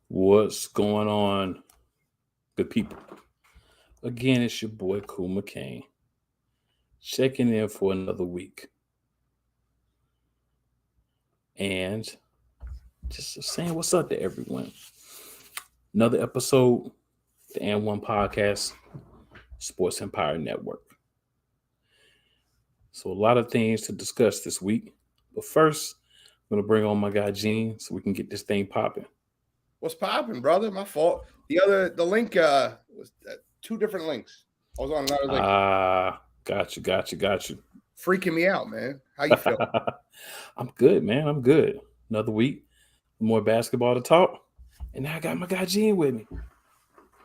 What's going on, good people? Again, it's your boy Cool McCain, checking in for another week. And just saying what's up to everyone. Another episode, the And1 Podcast, Sports Empire Network. So a lot of things to discuss this week. But first, I'm going to bring on my guy Gene so we can get this thing popping. What's popping, brother? My fault. The link was two different links. I was on another link. Got you. Freaking me out, man. How you feel? I'm good, man. I'm good. Another week, more basketball to talk, and now I got my guy Gene with me.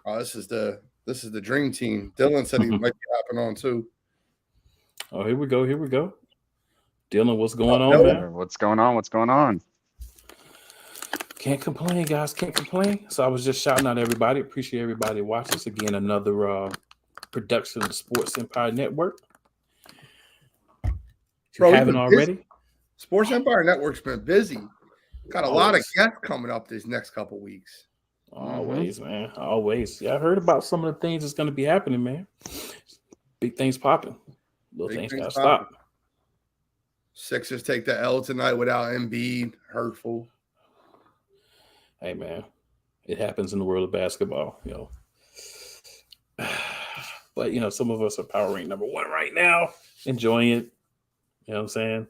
Oh, this is the dream team. Dylan said he might be hopping on too. Oh, here we go. Dylan, what's going on, man? What's going on? Can't complain, guys. Can't complain. So I was just shouting out everybody. Appreciate everybody watching us again. Another production of the Sports Empire Network. If you haven't already, Sports Empire Network's been busy. Got a lot of guests coming up these next couple weeks. Always, man. Always. Yeah, I heard about some of the things that's going to be happening, man. Big things popping. Little things got to stop. Sixers take the L tonight without Embiid. Hurtful. Hey, man, it happens in the world of basketball, But, some of us are power rank number one right now, enjoying it. You know what I'm saying?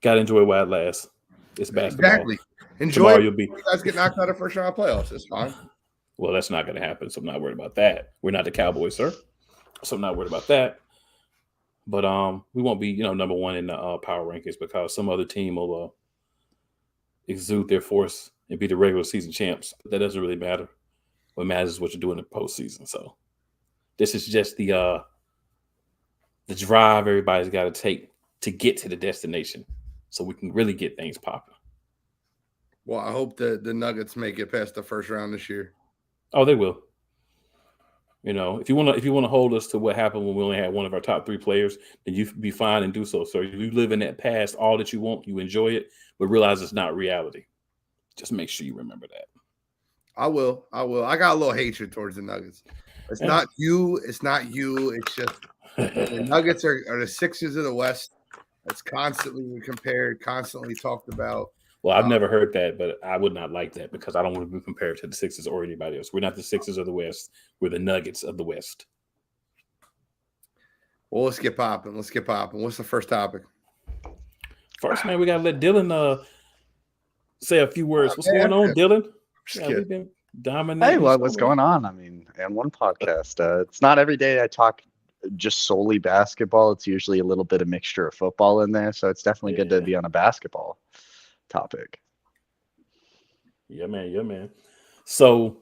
Got to enjoy while it lasts. It's basketball. Exactly. Enjoy Tomorrow it. You guys get knocked out of first round playoffs. It's fine. Well, that's not going to happen, so I'm not worried about that. We're not the Cowboys, sir, so I'm not worried about that. But we won't be, number one in the power rankings because some other team will exude their force and be the regular season champs. But that doesn't really matter. What matters is what you're doing in the postseason. So this is just the drive everybody's got to take to get to the destination so we can really get things popping. Well, I hope the Nuggets make it past the first round this year. Oh, they will. If you want to hold us to what happened when we only had one of our top three players, then you be fine and do so. So if you live in that past, all that you want, you enjoy it, but realize it's not reality. Just make sure you remember that. I will. I got a little hatred towards the Nuggets. It's not you. It's just the Nuggets are the Sixers of the West. It's constantly compared, constantly talked about. Well, I've never heard that, but I would not like that because I don't want to be compared to the Sixers or anybody else. We're not the Sixers of the West. We're the Nuggets of the West. Well, let's get popping. What's the first topic? First, man, we got to let Dylan say a few words. What's going on, Dylan? We've been dominating. Hey, what's going on? And1 Podcast. It's not every day I talk just solely basketball. It's usually a little bit of mixture of football in there. So it's definitely good to be on a basketball topic. Yeah, man. So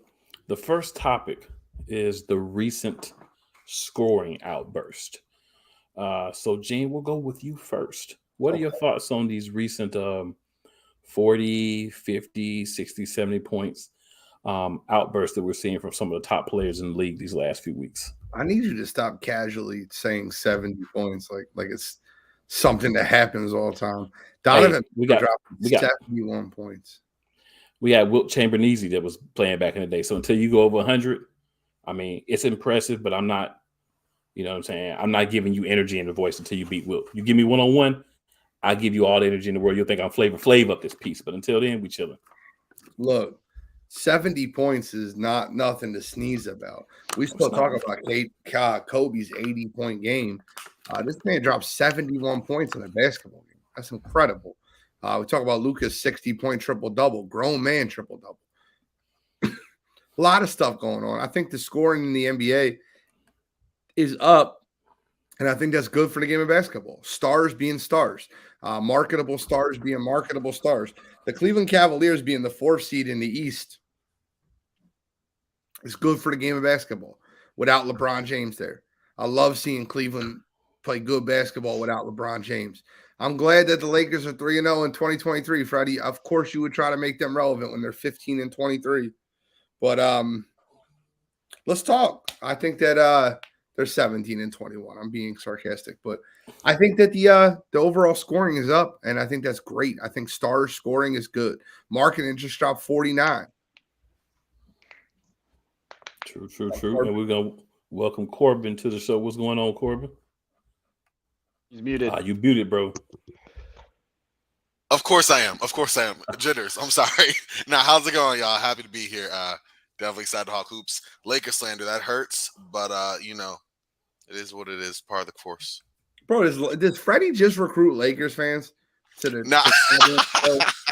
the first topic is the recent scoring outburst. So Gene, we'll go with you first. What are your thoughts on these recent 40, 50, 60, 70 points outbursts that we're seeing from some of the top players in the league these last few weeks? I need you to stop casually saying 70 points like it's something that happens all the time. Donovan, we got 71 points. We had Wilt Chamberlain that was playing back in the day. So until you go over 100, it's impressive, but I'm not, you know what I'm saying? I'm not giving you energy in the voice until you beat Wilt. You give me one-on-one, I give you all the energy in the world. You'll think I'm Flavor Flav up this piece. But until then, we chilling. Look, 70 points is not nothing to sneeze about. We still talk about Kobe's 80-point game. This man dropped 71 points in a basketball game. That's incredible. We talk about Luka's 60-point triple-double, grown man triple-double. A lot of stuff going on. I think the scoring in the NBA is up, and I think that's good for the game of basketball. Stars being stars, marketable stars being marketable stars. The Cleveland Cavaliers being the 4th seed in the East is good for the game of basketball without LeBron James there. I love seeing Cleveland play good basketball without LeBron James. I'm glad that the Lakers are 3-0 in 2023, Freddie. Of course, you would try to make them relevant when they're 15-23. But let's talk. I think that they're 17-21. I'm being sarcastic, but I think that the overall scoring is up, and I think that's great. I think Stars scoring is good. Marketing just dropped 49. True. And we're gonna welcome Corbin to the show. What's going on, Corbin? He's muted. You muted, bro. Of course I am. Jitters. I'm sorry. Now, how's it going, y'all? Happy to be here. Definitely excited to talk hoops. Lakers slander, that hurts, but it is what it is. Part of the course. Bro, does Freddie just recruit Lakers fans to the? Nah.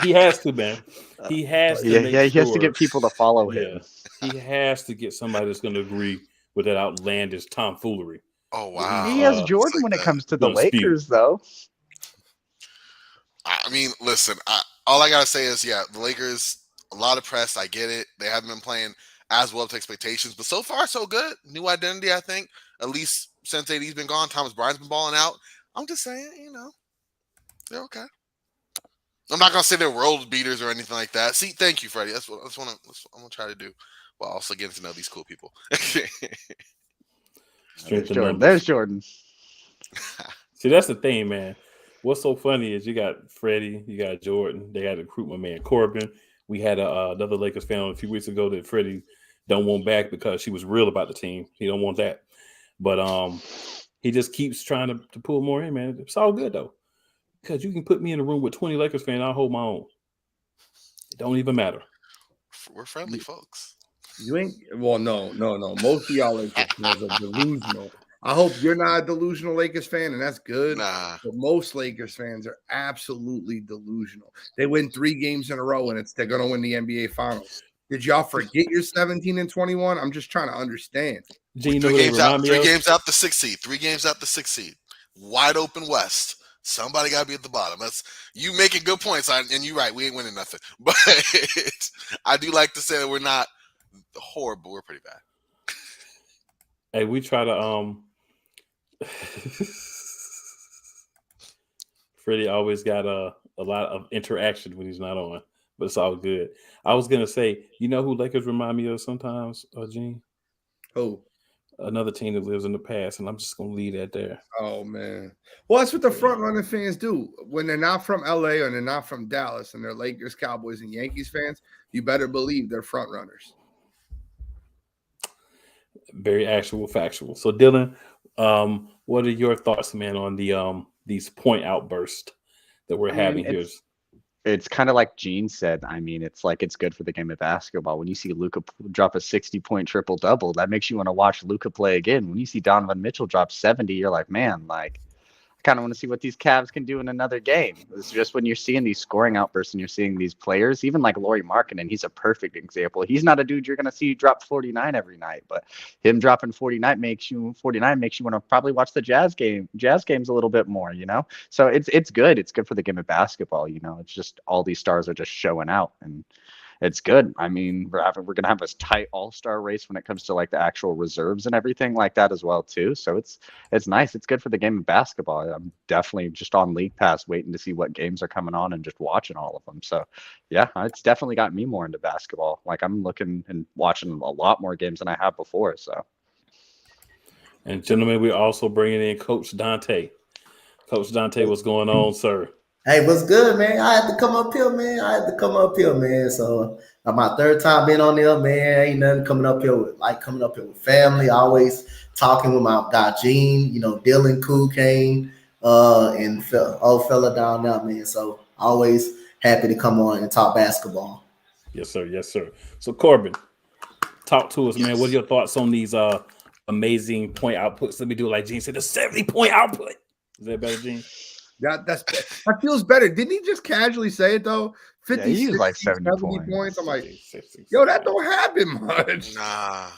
He has to, man. He has to. He has to get people to follow him. He has to get somebody that's going to agree with that outlandish tomfoolery. Oh wow. He has Jordan when it comes to the Lakers, though. I mean, listen. All I gotta say is, the Lakers. A lot of press. I get it. They haven't been playing as well to expectations, but so far so good. New identity, I think. At least since AD's been gone, Thomas Bryant's been balling out. I'm just saying, they're okay. I'm not gonna say they're world beaters or anything like that. See, thank you, Freddie. That's what I'm gonna try to do, while also getting to know these cool people. There's Jordan. See, that's the thing, man. What's so funny is you got Freddie, you got Jordan, they had to recruit my man Corbin. We had another Lakers fan a few weeks ago that Freddie don't want back because she was real about the team. He don't want that. But he just keeps trying to pull more in, man. It's all good, though. Because you can put me in a room with 20 Lakers fans, I'll hold my own. It don't even matter. We're friendly folks. You ain't well, no. Most of y'all Lakers fans are delusional. I hope you're not a delusional Lakers fan, and that's good. Nah. But most Lakers fans are absolutely delusional. They win 3 games in a row, and they're going to win the NBA Finals. Did y'all forget you're 17-21? I'm just trying to understand. Gene, 3 games out the 6th seed. 3 games out the 6th seed. Wide open West. Somebody got to be at the bottom. That's you making good points, and you're right. We ain't winning nothing. But I do like to say that we're not horrible. We're pretty bad. Hey, we try to Freddie always got a lot of interaction when he's not on, but it's all good. I was gonna say, you know who Lakers remind me of sometimes, Gene? Who? Another team that lives in the past, and I'm just gonna leave that there. Oh man. Well, that's what the front running fans do. When they're not from LA or they're not from Dallas and they're Lakers, Cowboys, and Yankees fans, you better believe they're front runners. Very factual. So Dylan, what are your thoughts, man, on the these point outbursts that we're having here? It's kind of like Gene said. I mean, it's good for the game of basketball. When you see Luka drop a 60-point triple-double, that makes you want to watch Luka play again. When you see Donovan Mitchell drop 70, you're like, man, I kind of want to see what these Cavs can do in another game. It's just when you're seeing these scoring outbursts and you're seeing these players, even like Lauri Markkanen, he's a perfect example. He's not a dude you're going to see drop 49 every night, but him dropping 49 makes you want to probably watch the Jazz games a little bit more, So it's good. It's good for the game of basketball, It's just all these stars are just showing out, and it's good. I mean, we're going to have a tight all-star race when it comes to like the actual reserves and everything like that as well too. So it's nice. It's good for the game of basketball. I'm definitely just on League Pass waiting to see what games are coming on and just watching all of them. So yeah, it's definitely got me more into basketball. Like I'm looking and watching a lot more games than I have before. So. And gentlemen, we're also bringing in Coach Dante. Coach Dante, what's going on, sir? Hey, what's good, man? I had to come up here, man. So my 3rd time being on there, man. Ain't nothing coming up here with family. Always talking with my guy Gene, Dylan, Cool Kane, and old fella down there, man. So always happy to come on and talk basketball. Yes, sir. So Corbin, talk to us, man. What are your thoughts on these amazing point outputs? Let me do it like Gene said, the 70-point output. Is that better, Gene? That feels better. Didn't he just casually say it though? 50, he was 60, like 70 points. I'm like, 60, yo, that don't happen much. Nah,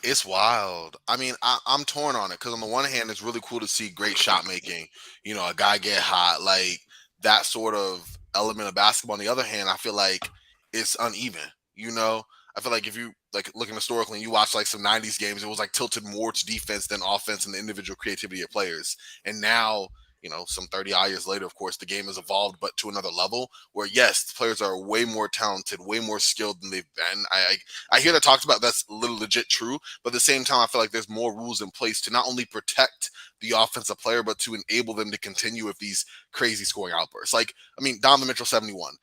it's wild. I mean, I'm torn on it because on the one hand, it's really cool to see great shot making. You know, a guy get hot, like that sort of element of basketball. On the other hand, I feel like it's uneven. You know, I feel like if you like looking historically and you watch like some 90s games, it was like tilted more to defense than offense and the individual creativity of players. And now, you know, some 30 odd years later, of course, the game has evolved, but to another level where, yes, the players are way more talented, way more skilled than they've been. I hear that talked about, that's a little legit true, but at the same time, I feel like there's more rules in place to not only protect the offensive player, but to enable them to continue with these crazy scoring outbursts. Like, I mean, Donovan Mitchell, 71.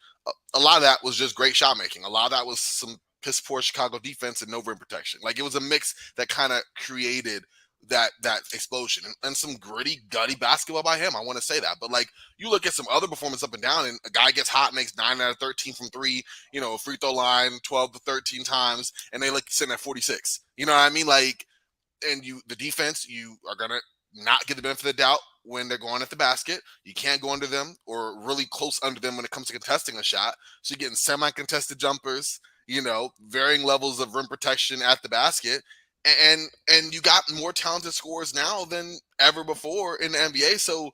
A lot of that was just great shot making. A lot of that was some piss poor Chicago defense and no rim protection. Like, it was a mix that kind of created that explosion and some gritty, gutty basketball by him. I want to say that. But like, you look at some other performance up and down, and a guy gets hot, makes 9 out of 13 from 3, you know, free throw line 12 to 13 times, and they like sitting at 46. You know what I mean? Like, and the defense, you are gonna not get the benefit of the doubt when they're going at the basket. You can't go under them or really close under them when it comes to contesting a shot. So you're getting semi-contested jumpers, you know, varying levels of rim protection at the basket. And you got more talented scorers now than ever before in the NBA. So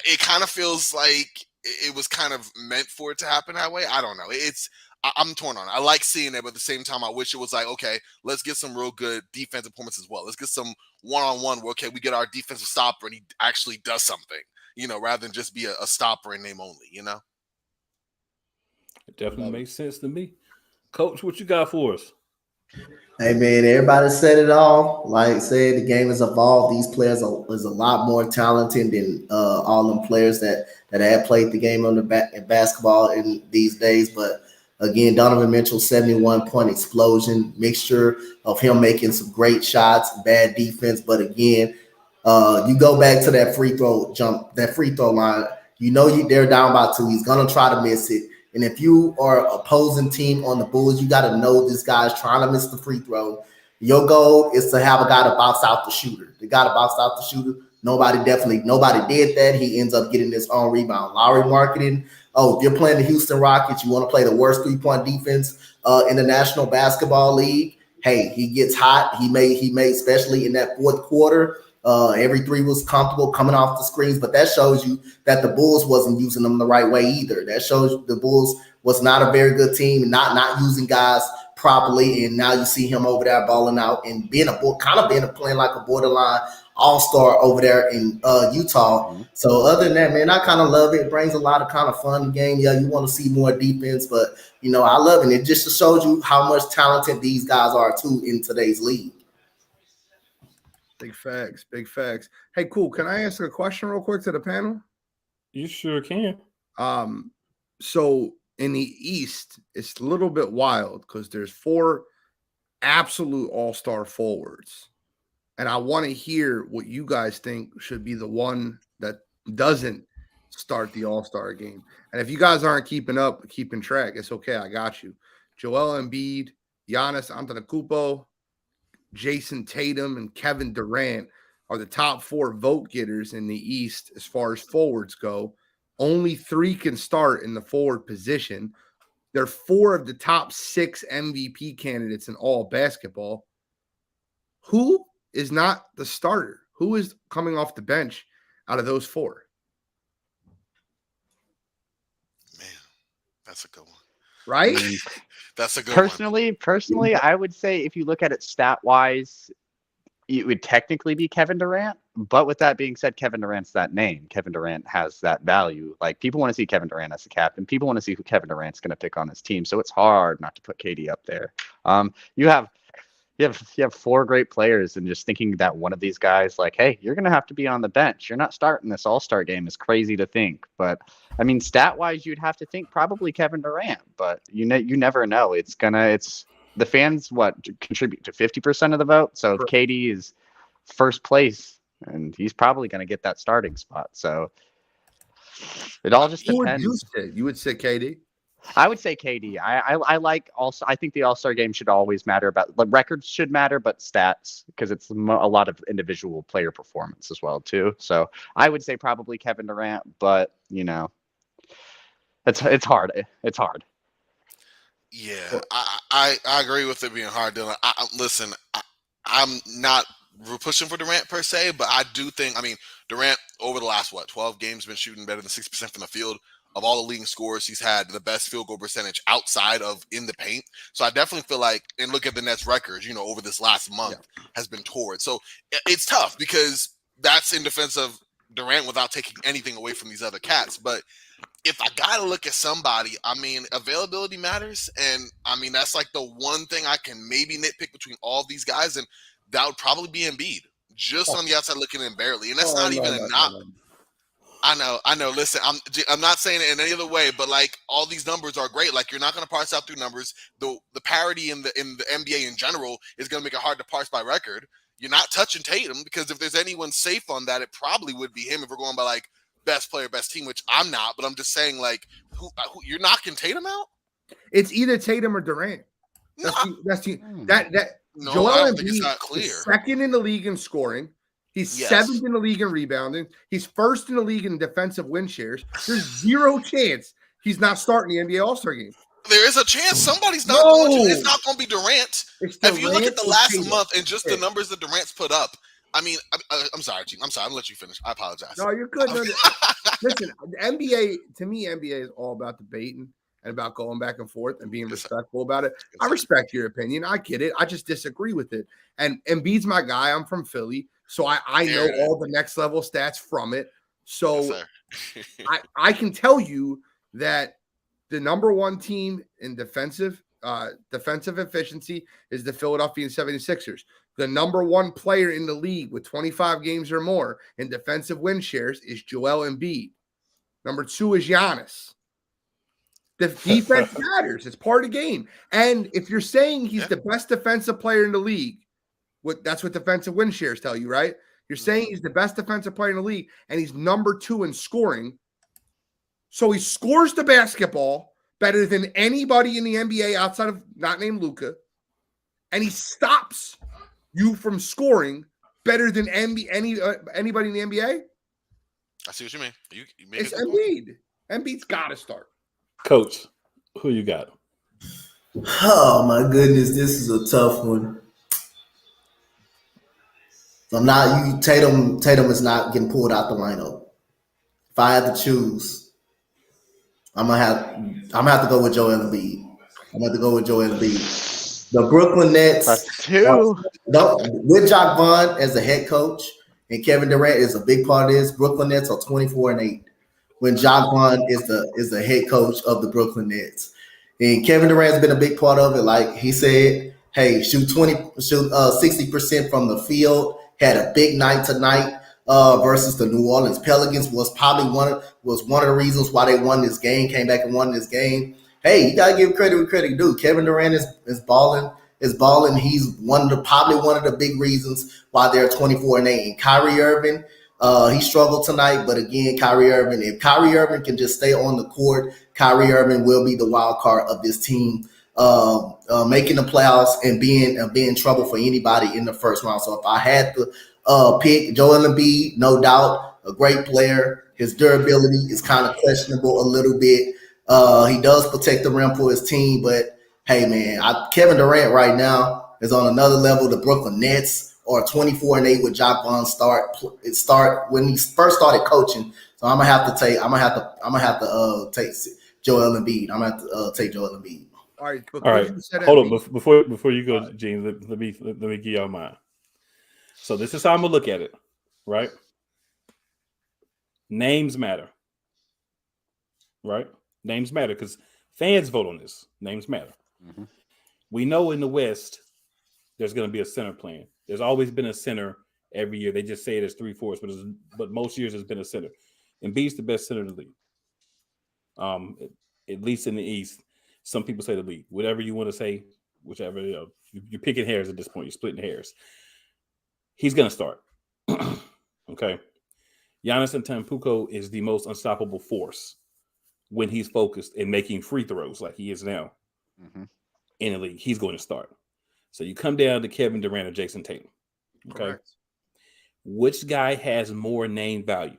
it kind of feels like it was kind of meant for it to happen that way. I don't know. I'm torn on it. I like seeing it, but at the same time, I wish it was like, okay, let's get some real good defensive performance as well. Let's get some one-on-one where, okay, we get our defensive stopper and he actually does something, you know, rather than just be a stopper in name only, you know? It definitely makes sense to me. Coach, what you got for us? Hey man, everybody said it all. Like I said, the game has evolved. These players is a lot more talented than all them players that had played the game on the basketball in these days. But again, Donovan Mitchell, 71-point explosion, mixture of him making some great shots, bad defense. But again, you go back to that free throw line. You know they're down by 2. He's gonna try to miss it. And if you are opposing team on the Bulls, you got to know this guy's trying to miss the free throw. Your goal is to have a guy to box out the shooter. The guy to box out the shooter. Nobody did that. He ends up getting his own rebound. Lowry Marketing. Oh, if you're playing the Houston Rockets, you want to play the worst 3-point defense in the National Basketball League. Hey, he gets hot. He made especially in that fourth quarter. Every 3 was comfortable coming off the screens, but that shows you that the Bulls wasn't using them the right way either. That shows the Bulls was not a very good team and not using guys properly. And now you see him over there balling out and playing like a borderline all-star over there in Utah. So other than that, man, I kind of love it. It brings a lot of kind of fun in the game. Yeah, you want to see more defense, but you know, I love it. It just shows you how much talented these guys are too in today's league. Big facts, big facts. Hey, cool. Can I ask a question real quick to the panel? You sure can. So in the East, it's a little bit wild because there's 4 absolute all-star forwards. And I want to hear what you guys think should be the one that doesn't start the all-star game. And if you guys aren't keeping track, it's okay. I got you. Joel Embiid, Giannis Antetokounmpo, Jason Tatum, and Kevin Durant are the top 4 vote getters in the East as far as forwards go. Only 3 can start in the forward position. They're 4 of the top 6 MVP candidates in all basketball. Who is not the starter? Who is coming off the bench out of those 4? Man, that's a good one. Right? That's a good one. Personally, I would say if you look at it stat-wise, it would technically be Kevin Durant. But with that being said, Kevin Durant's that name. Kevin Durant has that value. Like, people want to see Kevin Durant as the captain. People want to see who Kevin Durant's going to pick on his team. So it's hard not to put KD up there. You have 4 great players, and just thinking that one of these guys, like, hey, you're going to have to be on the bench. You're not starting this all-star game is crazy to think. But, I mean, stat-wise, you'd have to think probably Kevin Durant. But you never know. It's the fans, contribute to 50% of the vote. So if KD is first place, and he's probably going to get that starting spot. So it all just depends. You would say KD? I would say KD. I like also. I think the All-Star game should always matter. About the records should matter, but stats, because it's a lot of individual player performance as well too. So I would say probably Kevin Durant, but It's hard. It's hard. Yeah, I agree with it being hard, Dylan. Listen, I'm not pushing for Durant per se, but I do think, I mean, Durant over the last 12 games been shooting better than 60% from the field. Of all the leading scorers, he's had the best field goal percentage outside of in the paint. So I definitely feel like, and look at the Nets record, over this last month has been torrid. So it's tough because that's in defense of Durant without taking anything away from these other cats. But if I gotta look at somebody, I mean, availability matters, and I mean that's like the one thing I can maybe nitpick between all of these guys, and that would probably be Embiid, just on the outside looking in barely, and that's not even a knock. I know. Listen, I'm not saying it in any other way, but like all these numbers are great. Like you're not going to parse out through numbers. The parity in the NBA in general is going to make it hard to parse by record. You're not touching Tatum because if there's anyone safe on that, it probably would be him if we're going by like best player, best team, which I'm not. But I'm just saying, like, who you're knocking Tatum out? It's either Tatum or Durant. No, Joel I don't think it's Embiid not clear. is second in the league in scoring. He's Yes. seventh in the league in rebounding. He's first in the league in defensive win shares. There's zero chance he's not starting the NBA All-Star game. There is a chance somebody's not going to. It's not going to be Durant. If you look at the last month and just the numbers that Durant's put up, I mean, I'm sorry, Gene. I'm sorry. I'm going to let you finish. I apologize. No, you're good. Listen, the NBA, to me, NBA is all about debating and about going back and forth and being respectful about it. I respect your opinion. I get it. I just disagree with it. And Embiid's my guy. I'm from Philly. So I know all the next level stats from it. So I can tell you that the number one team in defensive efficiency is the Philadelphia 76ers. The number one player in the league with 25 games or more in defensive win shares is Joel Embiid. Number two is Giannis. The defense matters. It's part of the game. And if you're saying he's the best defensive player in the league, that's what defensive win shares tell you, right? You're saying he's the best defensive player in the league, and he's number two in scoring. So he scores the basketball better than anybody in the NBA outside of not named Luka, and he stops you from scoring better than anybody in the NBA. I see what you mean. It's Embiid. Embiid's got to start. Coach, who you got? Oh my goodness, this is a tough one. Tatum is not getting pulled out the lineup. If I had to choose, I'm gonna have to go with Joel Embiid. The Brooklyn Nets with Jacque Vaughn as the head coach, and Kevin Durant is a big part of this. Brooklyn Nets are 24-8 when Jacque Vaughn is the head coach of the Brooklyn Nets, and Kevin Durant's been a big part of it. Like he said, hey, shoot 60% from the field. Had a big night tonight versus the New Orleans Pelicans. Was probably one of the reasons why they won this game. Came back and won this game. Hey, you gotta give credit where credit due. Kevin Durant is balling. He's probably one of the big reasons why they're 24-8. And Kyrie Irving, he struggled tonight, but again, if Kyrie Irving can just stay on the court, Kyrie Irving will be the wild card of this team. Making the playoffs and being trouble for anybody in the first round. So if I had to pick Joel Embiid, no doubt, a great player. His durability is kind of questionable a little bit. He does protect the rim for his team, but hey, man, Kevin Durant right now is on another level. The Brooklyn Nets are 24-8 with Jacque Vaughn start when he first started coaching. So I'm gonna have to take Joel Embiid. I'm gonna have to take Joel Embiid. All right. Hold on. Before you go, Gene, let me give y'all mine. So this is how I'm gonna look at it, right? Names matter, right? Names matter because fans vote on this. Names matter. Mm-hmm. We know in the West there's going to be a center playing. There's always been a center every year. They just say it as 3/4, but most years it's been a center. Embiid's the best center in the league. At least in the East. Some people say the league. Whatever you want to say, whichever, you're picking hairs at this point. You're splitting hairs. He's going to start. Okay. Giannis Antetokounmpo is the most unstoppable force when he's focused and making free throws like he is now in the league. He's going to start. So you come down to Kevin Durant or Jason Tatum. Okay. Correct. Which guy has more name value?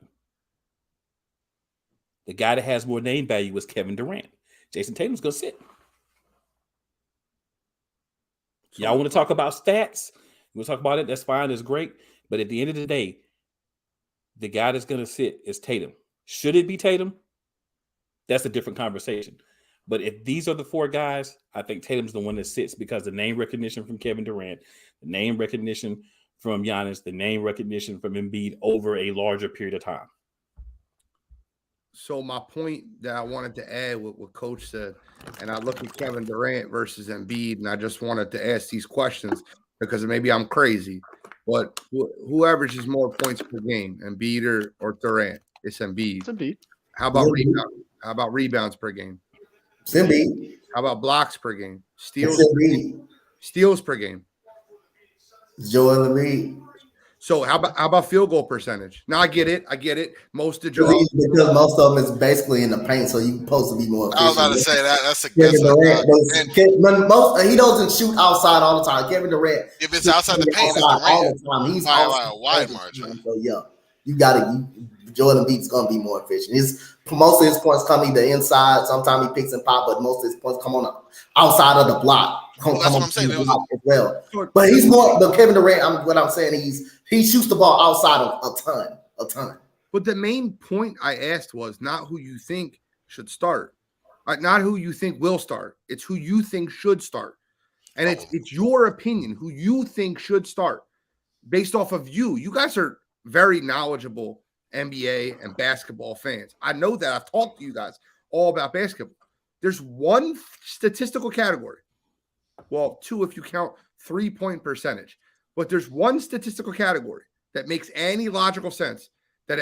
The guy that has more name value was Kevin Durant. Jason Tatum's going to sit. Y'all want to talk about stats? We'll talk about it. That's fine. That's great. But at the end of the day, the guy that's going to sit is Tatum. Should it be Tatum? That's a different conversation. But if these are the four guys, I think Tatum's the one that sits because the name recognition from Kevin Durant, the name recognition from Giannis, the name recognition from Embiid over a larger period of time. So my point that I wanted to add with what Coach said, and I look at Kevin Durant versus Embiid, and I just wanted to ask these questions because maybe I'm crazy, but who averages more points per game, Embiid or Durant? It's Embiid. It's Embiid. How about rebounds? How about rebounds per game? It's Embiid. How about blocks per game? It's Embiid. Steals per game? It's Joel Embiid. So how about field goal percentage? Now I get it. Most of Because most of them is basically in the paint, so you're supposed to be more efficient. I was about to say that. That's a Kevin good. Durant, he doesn't shoot outside all the time. Kevin Durant, If it's outside the paint, it's all Durant. the time. He's By outside a wide all the margin. time. So yeah, you got to. Joel Embiid's going to be more efficient. Most of his points come either inside. Sometimes he picks and pop, but most of his points come on the outside of the block. Well, that's what I'm saying. As well. But he's more. But Kevin Durant, what I'm saying, he shoots the ball outside of a ton. But the main point I asked was not who you think should start, not who you think will start. It's who you think should start, and it's your opinion who you think should start based off of you. You guys are very knowledgeable NBA and basketball fans. I know that. I've talked to you guys all about basketball. There's one statistical category. Well, two if you count 3-point percentage. But there's one statistical category that makes any logical sense that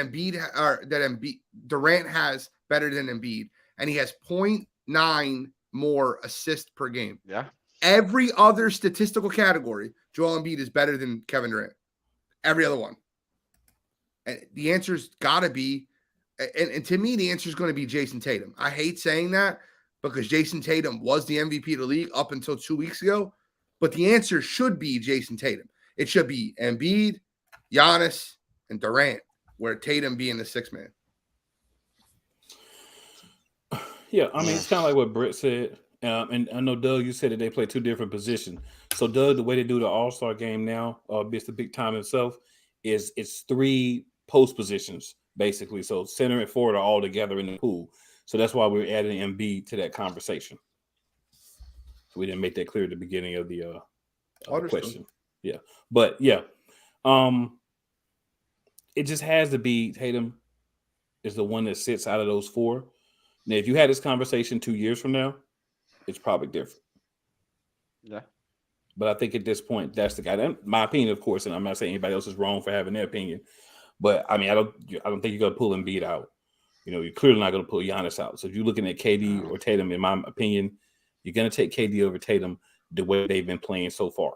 Durant has better than Embiid, and he has 0.9 more assists per game. Yeah. Every other statistical category, Joel Embiid is better than Kevin Durant. Every other one. And the answer's got to be, and to me, the answer is going to be Jason Tatum. I hate saying that because Jason Tatum was the MVP of the league up until 2 weeks ago, but the answer should be Jason Tatum. It should be Embiid, Giannis, and Durant, where Tatum being the sixth man. Yeah, I mean, it's kind of like what Britt said. And I know, Doug, you said that they play two different positions. So, Doug, the way they do the All-Star game now, it's the big time itself, is it's 3 post positions, basically. So, center and forward are all together in the pool. So, that's why we're adding Embiid to that conversation. So we didn't make that clear at the beginning of the question. Yeah. But, yeah, it just has to be Tatum is the one that sits out of those 4. Now, if you had this conversation 2 years from now, it's probably different. Yeah. But I think at this point, that's the guy. That, my opinion, of course, and I'm not saying anybody else is wrong for having their opinion. But I mean, I don't think you're gonna pull Embiid out. You're clearly not gonna pull Giannis out. So if you're looking at KD or Tatum, in my opinion, you're gonna take KD over Tatum the way they've been playing so far.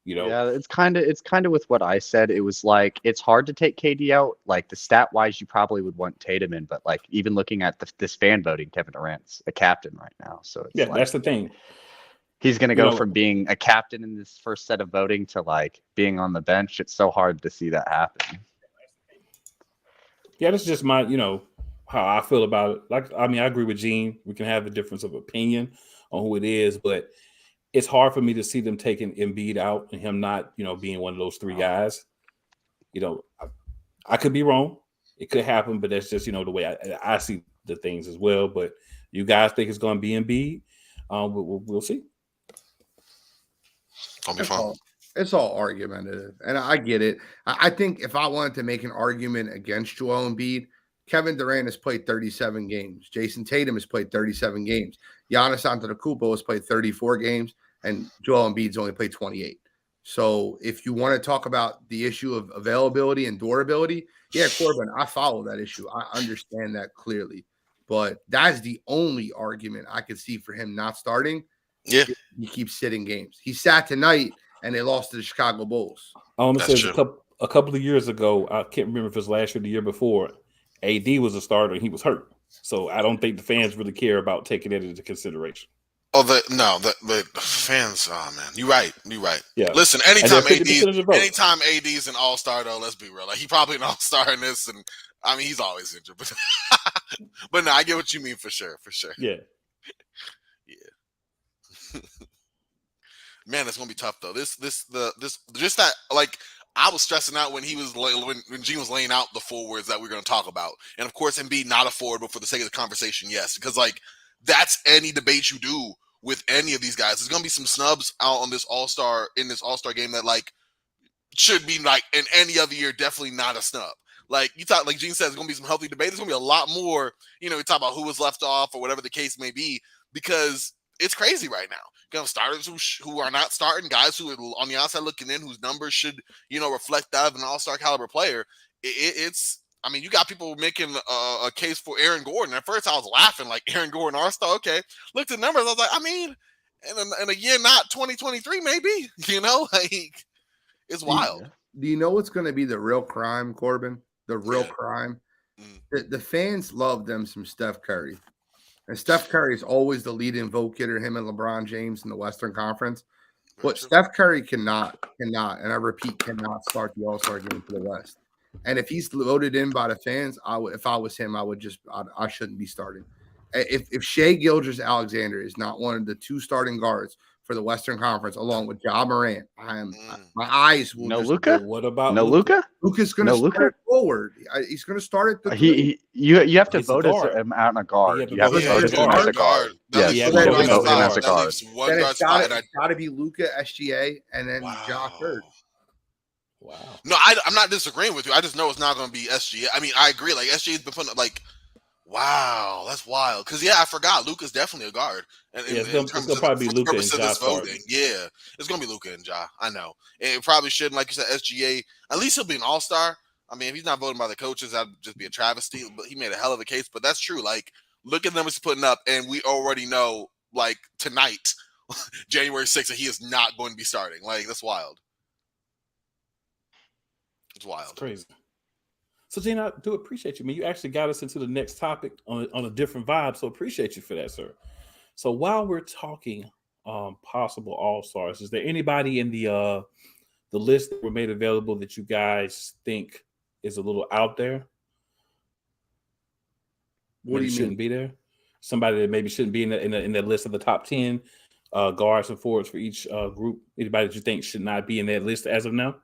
Yeah, it's kind of with what I said. It was like it's hard to take KD out. Like the stat wise, you probably would want Tatum in, but like even looking at this fan voting, Kevin Durant's a captain right now. So it's that's the thing. He's going to go from being a captain in this first set of voting to like being on the bench. It's so hard to see that happen. Yeah, that's just my, how I feel about it. Like, I mean, I agree with Gene. We can have a difference of opinion on who it is, but it's hard for me to see them taking Embiid out and him not, being one of those 3 guys. I could be wrong. It could happen, but that's just, the way I see the things as well. But you guys think it's going to be Embiid? We'll see. Gonna be fun. It's all argumentative, and I get it. I think if I wanted to make an argument against Joel Embiid, Kevin Durant has played 37 games. Jason Tatum has played 37 games. Giannis Antetokounmpo has played 34 games, and Joel Embiid's only played 28. So if you want to talk about the issue of availability and durability, yeah, Corbin, I follow that issue. I understand that clearly. But that's the only argument I could see for him not starting. Yeah. He keeps sitting games. He sat tonight, and they lost to the Chicago Bulls. A couple of years ago, I can't remember if it was last year or the year before, AD was a starter and he was hurt. So I don't think the fans really care about taking that into consideration. The fans. Oh man, you're right. Yeah. Listen, anytime AD's an all-star, though, let's be real. Like he probably an all-star in this, and I mean he's always injured. But But no, I get what you mean for sure. Yeah. Man, it's gonna be tough though. This just that like I was stressing out when he was when Gene was laying out the forwards that we're gonna talk about, and of course Embiid not a forward, but for the sake of the conversation, yes, because like that's any debate you do with any of these guys. There's gonna be some snubs out on this All-Star game that like should be like in any other year, definitely not a snub. Like you thought, like Gene said, there's gonna be some healthy debate. There's gonna be a lot more. You know, we talk about who was left off or whatever the case may be, because it's crazy right now. You know, starters who are not starting, guys who are on the outside looking in, whose numbers should, you know, reflect that of an all-star caliber player. It's, I mean, you got people making a case for Aaron Gordon. At first, I was laughing, like, Aaron Gordon, all-star, okay. Looked at the numbers, I was like, I mean, in a year not 2023, maybe, you know, like, it's wild. Do you know what's going to be the real crime, Corbin? The real crime? The fans love them some Steph Curry. And Steph Curry is always the leading vote getter, him and LeBron James in the Western Conference. But Steph Curry cannot, and I repeat, cannot start the All-Star game for the West. And if he's voted in by the fans, if I was him, I shouldn't be starting. If Shai Gilgeous-Alexander is not one of the two starting guards for the Western Conference, along with Ja Morant, my eyes will. No Luka. What about Luka? Luka's going to start forward. He's going to start at the. You have to He's vote him out a guard. You have to vote him as a guard. Yeah, Yes, you have to vote him as a guard. Then it's got to be Luka, SGA, and then Ja third. Wow. No, I'm not disagreeing with you. I just know it's not going to be SGA. I mean, I agree. Like SGA's been putting like. Wow, that's wild. Because I forgot Luka's definitely a guard. And it's gonna probably be Luka and Ja voting. Yeah, it's gonna be Luka and Ja. I know. And it probably shouldn't, like you said, SGA. At least he'll be an all-star. I mean, if he's not voted by the coaches, that'd just be a travesty. But he made a hell of a case. But that's true. Like, look at them as putting up, and we already know, like tonight, January 6th, that he is not going to be starting. Like, that's wild. It's wild. It's crazy. So, Gene, I do appreciate you, man. You actually got us into the next topic on a different vibe, so appreciate you for that, sir. So, while we're talking possible All-Stars, is there anybody in the list that were made available that you guys think is a little out there? What do you shouldn't be there? Somebody that maybe shouldn't be in the list of the top 10 guards and forwards for each group? Anybody that you think should not be in that list as of now?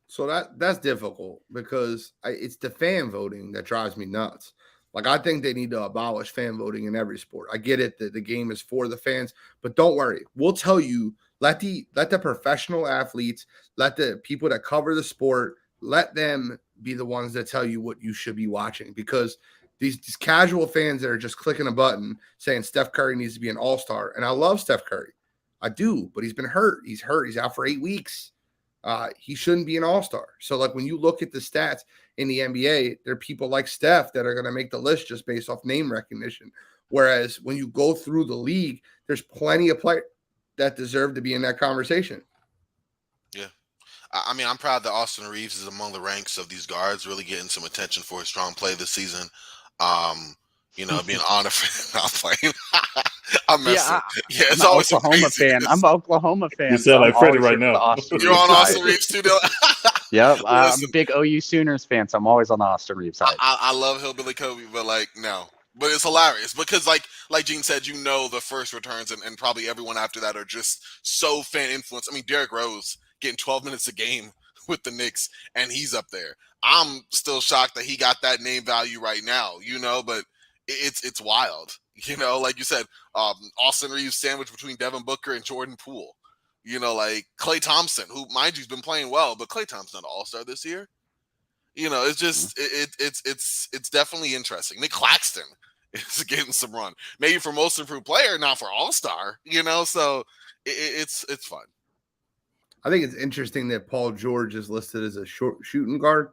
So that's difficult because it's the fan voting that drives me nuts. Like, I think they need to abolish fan voting in every sport. I get it that the game is for the fans, but don't worry. We'll tell you, let the professional athletes, let the people that cover the sport, let them be the ones that tell you what you should be watching, because these casual fans that are just clicking a button saying Steph Curry needs to be an all-star. And I love Steph Curry. I do, but he's been hurt. He's hurt. He's out for 8 weeks. He shouldn't be an all-star. So, like, when you look at the stats in the NBA, there are people like Steph that are going to make the list just based off name recognition. Whereas when you go through the league, there's plenty of players that deserve to be in that conversation. Yeah. I mean, I'm proud that Austin Reeves is among the ranks of these guards, really getting some attention for his strong play this season. You know, being honored for not playing. I'm messing. Yeah, it's always an Oklahoma fan. I'm an Oklahoma fan. You sound like Freddie right now. You're on Austin Reeves too, Dylan. Yep, I'm a big OU Sooners fan, so I'm always on the Austin Reeves side. I love Hillbilly Kobe, but like, no. But it's hilarious because, like Gene said, you know, the first returns and probably everyone after that are just so fan influenced. I mean, Derrick Rose getting 12 minutes a game with the Knicks, and he's up there. I'm still shocked that he got that name value right now, you know, but it's wild. You know, like you said, Austin Reeves sandwiched between Devin Booker and Jordan Poole. You know, like Klay Thompson, who, mind you, has been playing well, but Klay Thompson's not an all-star this year. You know, it's just it's definitely interesting. Nick Claxton is getting some run, maybe for most improved player, not for all-star. You know, so it's fun. I think it's interesting that Paul George is listed as a short shooting guard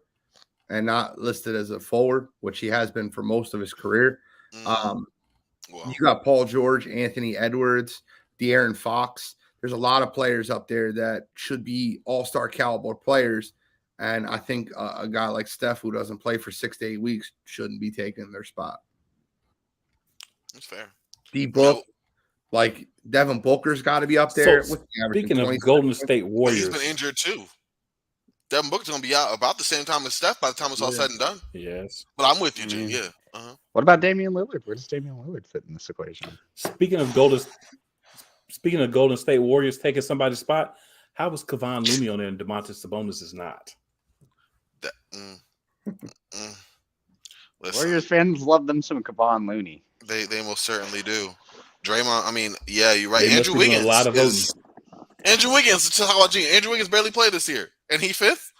and not listed as a forward, which he has been for most of his career. You got Paul George, Anthony Edwards, De'Aaron Fox. There's a lot of players up there that should be all-star caliber players. And I think a guy like Steph, who doesn't play for 6 to 8 weeks, shouldn't be taking their spot. That's fair. D-Book, like Devin Booker's got to be up there. So, speaking of Golden State Warriors. He's been injured too. Devin Booker's going to be out about the same time as Steph by the time it's all said and done. Yes. But I'm with you, Gene. Yeah. What about Damian Lillard? Where does Damian Lillard fit in this equation? Speaking of Golden State Warriors taking somebody's spot, how was Kevon Looney on there and Domantas Sabonis is not? Listen, Warriors fans love them some Kevon Looney. they most certainly do. Draymond, I mean, yeah, you're right. They must Andrew be doing Wiggins. a lot of Andrew Wiggins, to talk about Gene. Andrew Wiggins barely played this year, and he 5th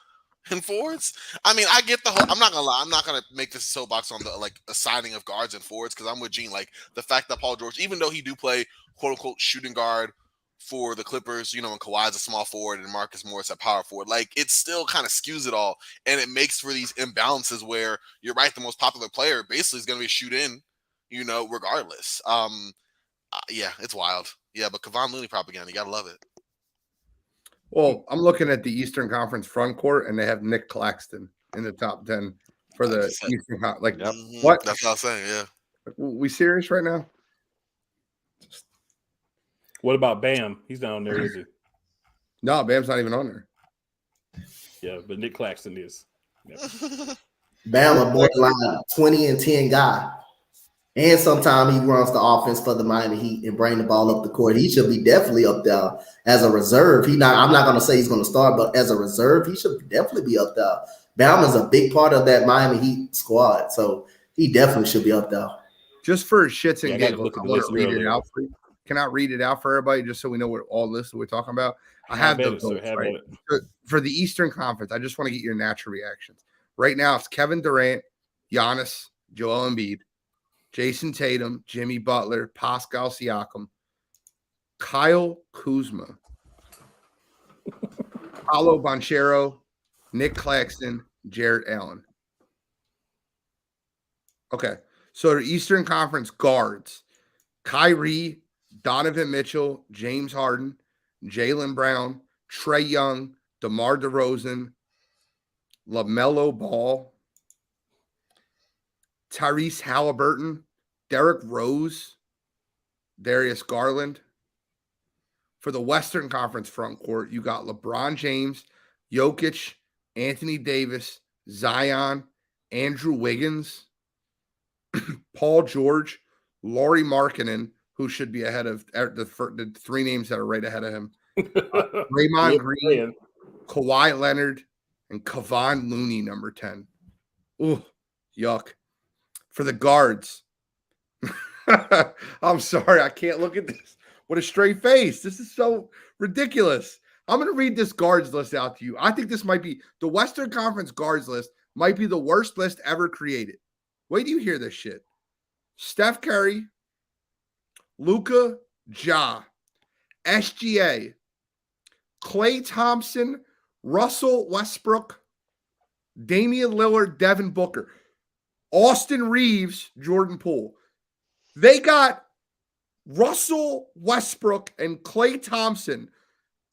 in forwards. I mean, I get the whole. I'm not gonna lie. I'm not gonna make this a soapbox on the assigning of guards and forwards because I'm with Gene. Like the fact that Paul George, even though he do play quote unquote shooting guard for the Clippers, you know, and Kawhi's a small forward and Marcus Morris a power forward, like it still kind of skews it all, and it makes for these imbalances where you're right. The most popular player basically is gonna be a shoot in, you know, regardless. Yeah, it's wild. Yeah, but Kevon Looney propaganda, you gotta love it. Well, I'm looking at the Eastern Conference front court, and they have Nick Claxton in the top 10 for the Eastern Conference. Like, what? That's what I was saying, yeah. We serious right now? What about Bam? He's down there, is he? No, Bam's not even on there. Yeah, but Nick Claxton is. Yeah. Bam a borderline 20 and 10 guy. And sometimes he runs the offense for the Miami Heat and bring the ball up the court. He should be definitely up there as a reserve. I'm not going to say he's going to start, but as a reserve, he should definitely be up there. Bam is a big part of that Miami Heat squad, so he definitely should be up there. Just for shits and giggles, look at I the want list to read it earlier. out for you. Can I read it out for everybody just so we know what all this we're talking about? I have the votes, right? For the Eastern Conference, I just want to get your natural reactions. Right now, it's Kevin Durant, Giannis, Joel Embiid, Jason Tatum, Jimmy Butler, Pascal Siakam, Kyle Kuzma, Paolo Banchero, Nick Claxton, Jarrett Allen. Okay, so the Eastern Conference guards, Kyrie, Donovan Mitchell, James Harden, Jaylen Brown, Trae Young, DeMar DeRozan, LaMelo Ball, Tyrese Halliburton, Derrick Rose, Darius Garland. For the Western Conference front court, you got LeBron James, Jokic, Anthony Davis, Zion, Andrew Wiggins, Paul George, Lauri Markkanen, who should be ahead of the three names that are right ahead of him, Draymond Green, Kawhi Leonard, and Kevon Looney, number 10. Ooh, yuck. For the guards, I'm sorry, I can't look at this with a straight face. This is so ridiculous. I'm going to read this guards list out to you. I think this might be the Western Conference guards list, might be the worst list ever created. Wait till you hear this shit. Steph Curry, Luka, Ja, SGA, Klay Thompson, Russell Westbrook, Damian Lillard, Devin Booker, Austin Reeves, Jordan Poole. They got Russell Westbrook and Klay Thompson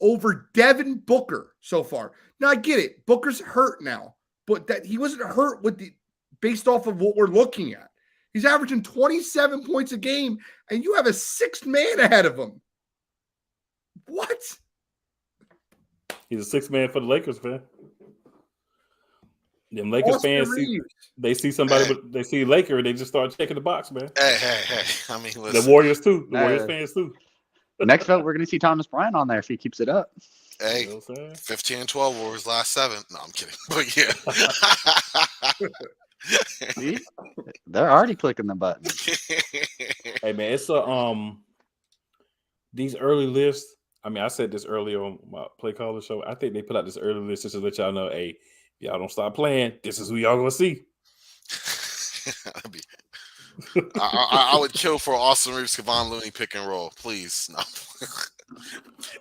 over Devin Booker so far. Now I get it. Booker's hurt now, but that he wasn't hurt based off of what we're looking at. He's averaging 27 points a game, and you have a sixth man ahead of him. What? He's a sixth man for the Lakers, man. Them Lakers Austin fans Reeves. they see somebody, they see Laker, they just start checking the box, man. Hey. I mean, listen. The Warriors too. The Warriors fans too. Next vote, we're going to see Thomas Bryant on there if he keeps it up. Hey, You know what I'm saying? 15 and 12 were his last 7. No, I'm kidding. But yeah. See? They're already clicking the button. Hey man, it's these early lists. I mean, I said this earlier on my play caller show. I think they put out this early list just to let y'all know, hey, y'all don't stop playing. This is who y'all gonna see. I would kill for Austin Reeves, Kevon Looney pick and roll, please. No.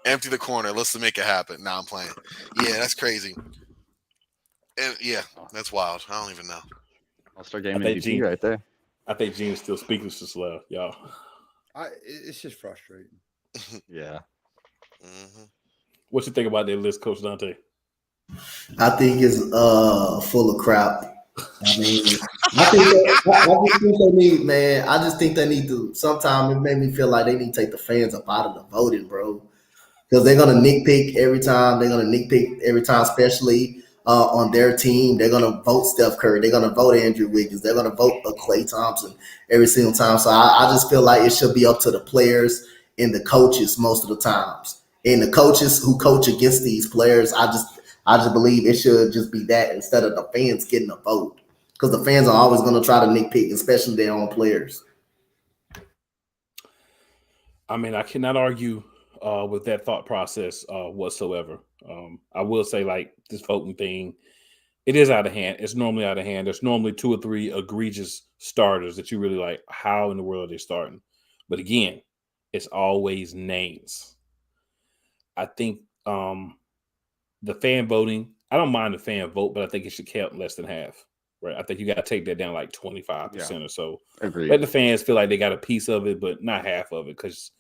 Empty the corner. Let's make it happen. Now I'm playing. Yeah, that's crazy. And yeah, that's wild. I don't even know. All-Star game think MVP Gene- right there. I think Gene's still speaking to slow, y'all. It's just frustrating. Yeah. Mm-hmm. What you think about that list, Coach Dante? I think it's full of crap. I mean, I just think they need, man. I just think they need to. Sometimes it made me feel like they need to take the fans up out of the voting, bro. Because they're gonna nitpick every time. They're gonna nitpick every time, especially on their team. They're gonna vote Steph Curry. They're gonna vote Andrew Wiggins. They're gonna vote Klay Thompson every single time. So I just feel like it should be up to the players and the coaches most of the times. And the coaches who coach against these players, I just believe it should just be that instead of the fans getting a vote, because the fans are always going to try to nitpick, especially their own players. I mean, I cannot argue with that thought process whatsoever. I will say, like, this voting thing, it is out of hand. It's normally out of hand. There's normally 2 or 3 egregious starters that you really like. How in the world are they starting? But again, it's always names. I think the fan voting, I don't mind the fan vote, but I think it should count less than half. Right? I think you got to take that down like 25% or so. Agreed. Let the fans feel like they got a piece of it, but not half of it, because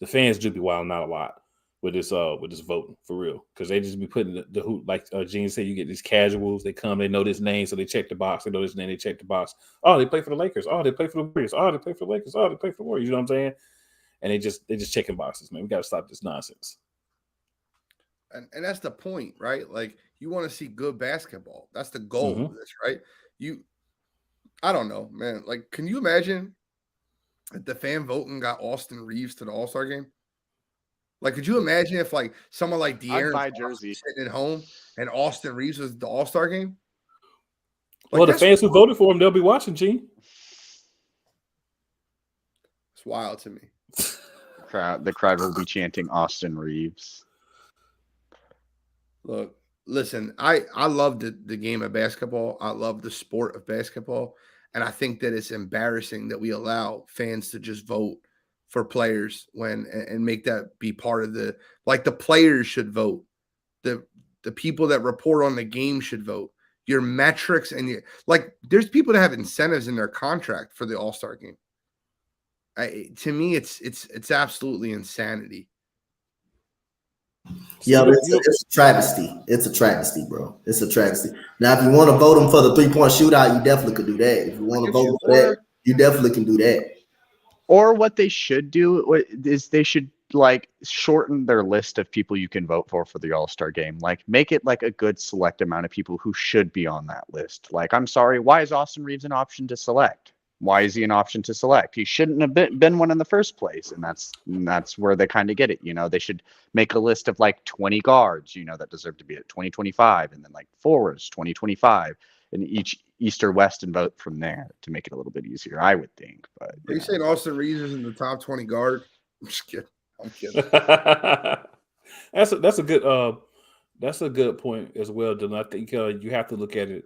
the fans do be wilding out a lot with this voting for real. Because they just be putting the who, like Gene said, you get these casuals. They come, they know this name, so they check the box. They know this name, they check the box. Oh, they play for the Lakers. Oh, they play for the Warriors. Oh, they play for the Lakers. Oh, they play for the Warriors. You know what I'm saying? And they just checking boxes, man. We got to stop this nonsense. And that's the point, right? Like, you want to see good basketball. That's the goal of this, right? I don't know, man. Like, can you imagine if the fan voting got Austin Reeves to the All-Star game? Like, could you imagine if, like, someone like De'Aaron buy Fox jersey was sitting at home and Austin Reeves was the All-Star game? Like, well, the fans who voted for him, they'll be watching, Gene. It's wild to me. The crowd will be chanting Austin Reeves. Look, listen, I love the game of basketball. I love the sport of basketball. And I think that it's embarrassing that we allow fans to just vote for players and make that be part of the players should vote. The people that report on the game should vote. Your metrics and there's people that have incentives in their contract for the All-Star game. To me, it's absolutely insanity. Yeah, but it's a travesty. It's a travesty, bro. It's a travesty. Now, if you want to vote them for the 3-point shootout, you definitely could do that. If you want to vote for that, you definitely can do that. Or what they should do is they should shorten their list of people you can vote for the All-Star game. Like, make it like a good select amount of people who should be on that list. Like, I'm sorry, why is Austin Reeves an option to select? Why is he an option to select? He shouldn't have been one in the first place. And that's where they kind of get it. They should make a list of 20 guards, that deserve to be at 2025, and then forwards 2025, and each East or West, and vote from there to make it a little bit easier, I would think. But are you saying Austin Reeves is in the top 20 guard? I'm just kidding. I'm kidding. That's a good point as well, Dylan. I think you have to look at it.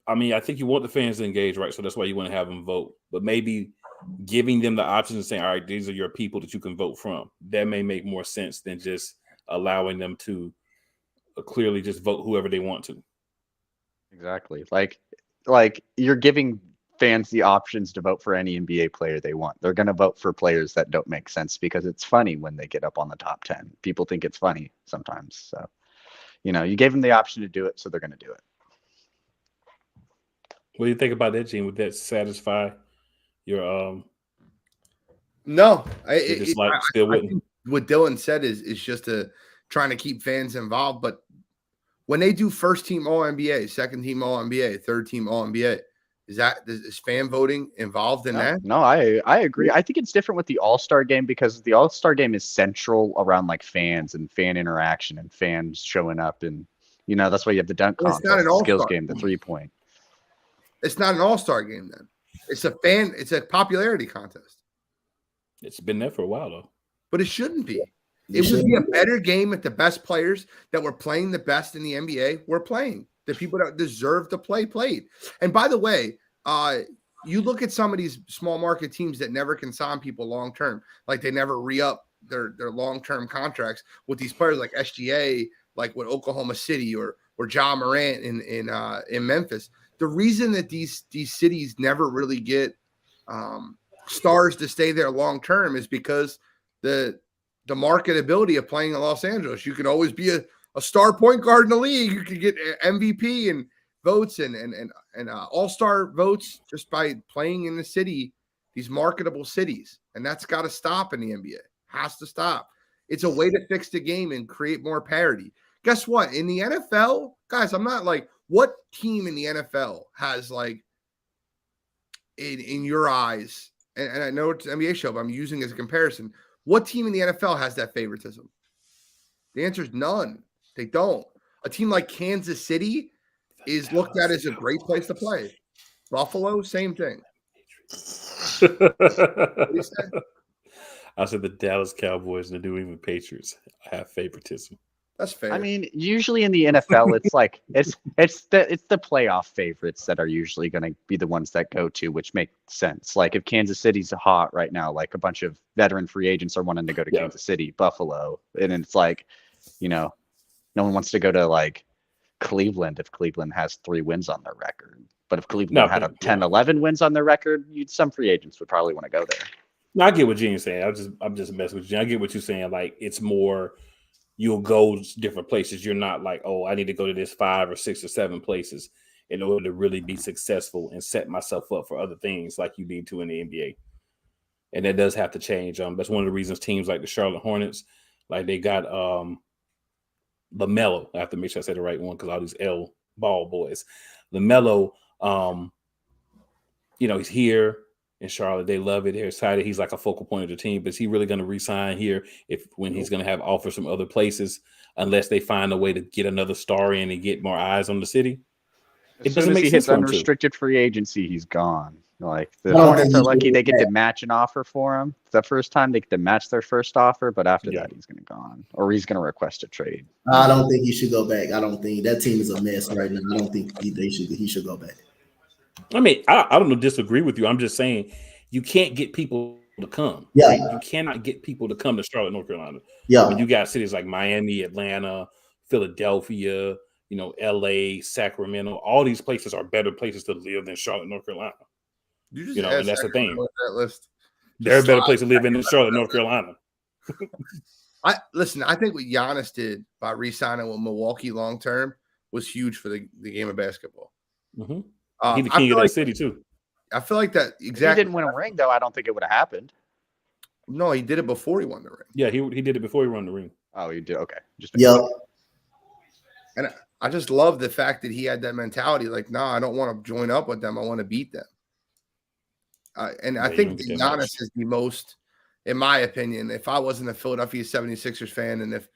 I mean, I think you want the fans to engage, right? So that's why you want to have them vote. But maybe giving them the option and saying, all right, these are your people that you can vote from. That may make more sense than just allowing them to clearly just vote whoever they want to. Exactly. Like you're giving fans the options to vote for any NBA player they want. They're going to vote for players that don't make sense because it's funny when they get up on the top 10. People think it's funny sometimes. So, you gave them the option to do it, so they're going to do it. What do you think about that, Gene? Would that satisfy your No, I think what Dylan said is just trying to keep fans involved. But when they do first team All NBA, second team All NBA, third team All NBA, is fan voting involved in that? No, I agree. I think it's different with the All-Star game because the All-Star game is central around fans and fan interaction and fans showing up, and that's why you have the dunk contest, the skills game, the 3-point. It's not an all-star game then. It's a popularity contest. It's been there for a while though. But it shouldn't be. It would be a better game if the best players that were playing the best in the NBA were playing. The people that deserve to play played. And by the way, you look at some of these small market teams that never can sign people long term, like they never re-up their long-term contracts with these players like SGA, like with Oklahoma City or Ja Morant in Memphis. The reason that these cities never really get stars to stay there long term is because the marketability of playing in Los Angeles. You can always be a star point guard in the league. You can get MVP and votes and all-star votes just by playing in the city, these marketable cities. And that's got to stop in the NBA. Has to stop. It's a way to fix the game and create more parity. Guess what? In the NFL, guys, I'm not like, what team in the NFL has like, in your eyes, and I know it's an NBA show, but I'm using it as a comparison. What team in the NFL has that favoritism? The answer is none. They don't. A team like Kansas City is looked at as a great place to play. Buffalo, same thing. What do you say? I said the Dallas Cowboys and the New England Patriots have favoritism. That's fair. I mean, usually in the NFL, it's like it's the playoff favorites that are usually going to be the ones that go to, which make sense. Like if Kansas City's hot right now, like a bunch of veteran free agents are wanting to go to Kansas City, Buffalo, and it's like, no one wants to go to like Cleveland if Cleveland has 3 wins on their record. But if Cleveland had 10, 11 wins on their record, some free agents would probably want to go there. No, I get what Gene's saying. I'm just messing with you. I get what you're saying. Like it's more, you'll go different places. You're not like, oh, I need to go to this 5 or 6 or 7 places in order to really be successful and set myself up for other things like you need to in the NBA. And that does have to change. That's one of the reasons teams like the Charlotte Hornets, like they got LaMelo. I have to make sure I say the right one because all these L ball boys. LaMelo, he's here in Charlotte. They love it. They're excited. He's like a focal point of the team. But is he really going to re-sign here when he's going to have offers from other places unless they find a way to get another star in and get more eyes on the city? As soon as he hits unrestricted free agency, he's gone. Like the Hornets are lucky they get to match an offer for him. The first time they get to match their first offer, but after that he's going to gone or he's going to request a trade. I don't think he should go back. I don't think that team is a mess right now. I don't think he should go back. I mean, I don't disagree with you. I'm just saying you can't get people to come. Yeah. Right? You cannot get people to come to Charlotte, North Carolina. Yeah. When you got cities like Miami, Atlanta, Philadelphia, LA, Sacramento, all these places are better places to live than Charlotte, North Carolina. And that's the thing. That list. They're a better place to live in than Charlotte, North Carolina. I think what Giannis did by re-signing with Milwaukee long term was huge for the game of basketball. Mm-hmm. He's the king of that city too. I feel like that exactly. If he didn't win a ring, though, I don't think it would have happened. No, he did it before he won the ring. Yeah, he did it before he won the ring. Oh, he did. Okay, And I just love the fact that he had that mentality. Like, I don't want to join up with them. I want to beat them. And I think Giannis is the most, in my opinion, if I wasn't a Philadelphia 76ers fan, and if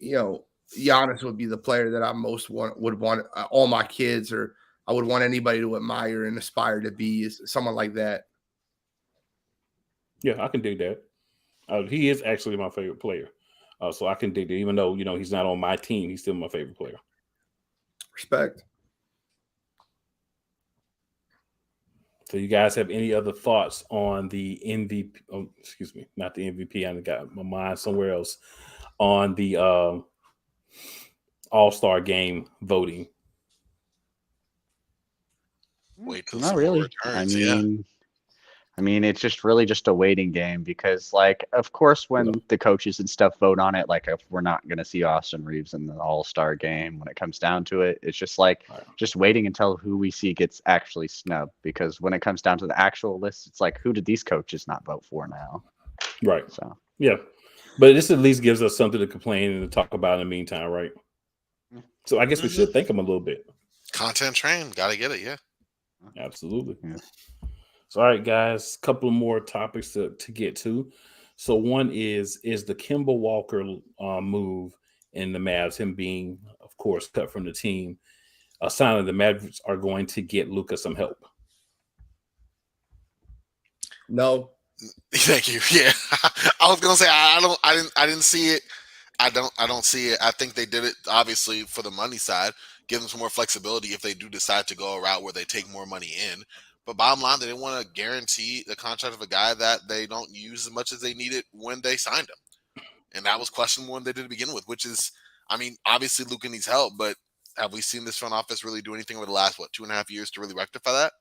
Giannis would be the player that I most would want all my kids, or I would want anybody to admire and aspire to be, is someone like that. Yeah, I can dig that. He is actually my favorite player. So I can dig that. Even though, he's not on my team, he's still my favorite player. Respect. So you guys have any other thoughts on the MVP? Oh, excuse me, not the MVP. I got my mind somewhere else on the All-Star game voting. Wait till not really. returns, I mean, it's just really just a waiting game because, like, of course, when the coaches and stuff vote on it, like, if we're not going to see Austin Reeves in the All-Star game when it comes down to it, it's just like just waiting until who we see gets actually snubbed. Because when it comes down to the actual list, it's like, who did these coaches not vote for now? Right. So yeah, but this at least gives us something to complain and to talk about in the meantime, right? So I guess we should thank them a little bit. Content train, gotta get it, yeah. Absolutely. Yeah. So, all right, guys, a couple more topics to get to. So one is the Kemba Walker move in the Mavs, him being, of course, cut from the team, a sign that the Mavericks are going to get Luka some help? No. Thank you. Yeah. I was gonna say I didn't see it. I don't see it. I think they did it obviously for the money side, give them some more flexibility if they do decide to go a route where they take more money in. But bottom line, they didn't want to guarantee the contract of a guy that they don't use as much as they needed when they signed him. And that was questionable when they did to begin with, which is, I mean, obviously Luka needs help, but have we seen this front office really do anything over the last, 2.5 years to really rectify that?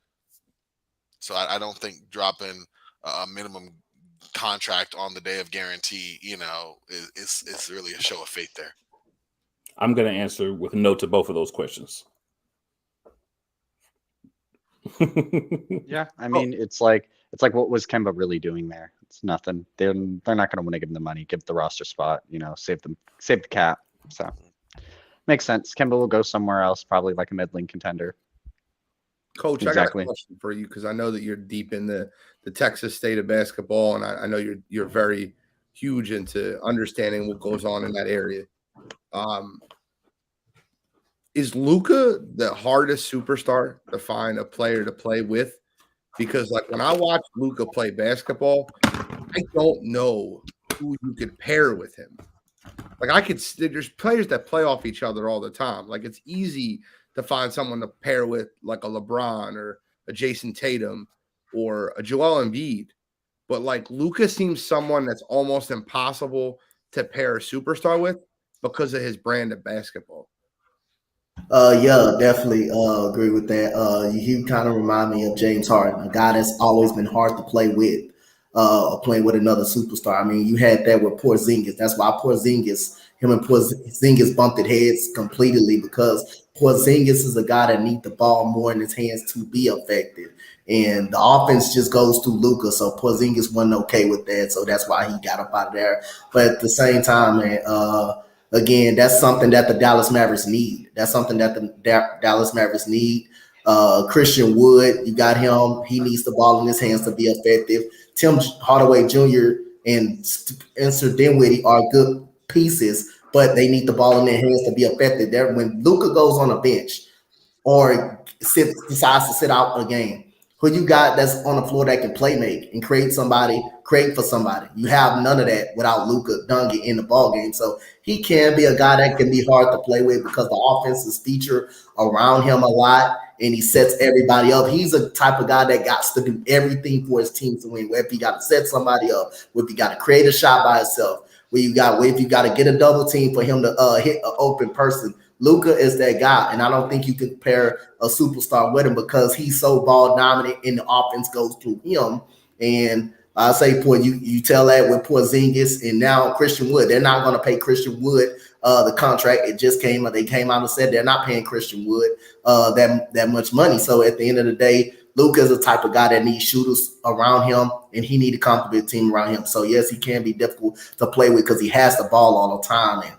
So I don't think dropping a minimum contract on the day of guarantee, is really a show of faith there. I'm going to answer with no to both of those questions. Yeah, I mean, it's like what was Kemba really doing there? It's nothing. They're not going to want to give him the money, give the roster spot, save the cap. So Makes sense. Kemba will go somewhere else, probably like a middling contender. Coach, Exactly. I got a question for you because I know that you're deep in the Texas state of basketball, and I know you're very huge into understanding what goes on in that area. Is Luka the hardest superstar to find a player to play with? Because like when I watch Luka play basketball, I don't know who you could pair with him. Like there's players that play off each other all the time. Like it's easy to find someone to pair with, like a LeBron or a Jason Tatum or a Joel Embiid. But like Luka seems someone that's almost impossible to pair a superstar with because of his brand of basketball. Yeah, definitely agree with that. He kind of remind me of James Harden, a guy that's always been hard to play with, playing with another superstar. I mean, you had that with Porzingis. That's why him and Porzingis bumped heads completely, because Porzingis is a guy that needs the ball more in his hands to be effective. And the offense just goes through Luka, so Porzingis wasn't okay with that, so that's why he got up out of there. But at the same time, man, again, that's something that the Dallas Mavericks need. Christian Wood, you got him. He needs the ball in his hands to be effective. Tim Hardaway Jr. and Spencer Dinwiddie are good pieces, but they need the ball in their hands to be effective. There, when Luka goes on a bench or decides to sit out a game, who you got that's on the floor that can play make and create for somebody? You have none of that without Luka Doncic in the ball game. So he can be a guy that can be hard to play with because the offense is featured around him a lot and he sets everybody up. He's a type of guy that got to do everything for his team to win. If he got to set somebody up, if he got to create a shot by himself, if you got to get a double team for him to hit an open person. Luka is that guy, and I don't think you can pair a superstar with him because he's so ball dominant and the offense goes through him. And I say, you tell that with Porzingis and now Christian Wood. They're not going to pay Christian Wood the contract. It just came out. They came out and said they're not paying Christian Wood that much money. So at the end of the day, Luka is the type of guy that needs shooters around him, and he needs a complete team around him. So yes, he can be difficult to play with because he has the ball all the time. And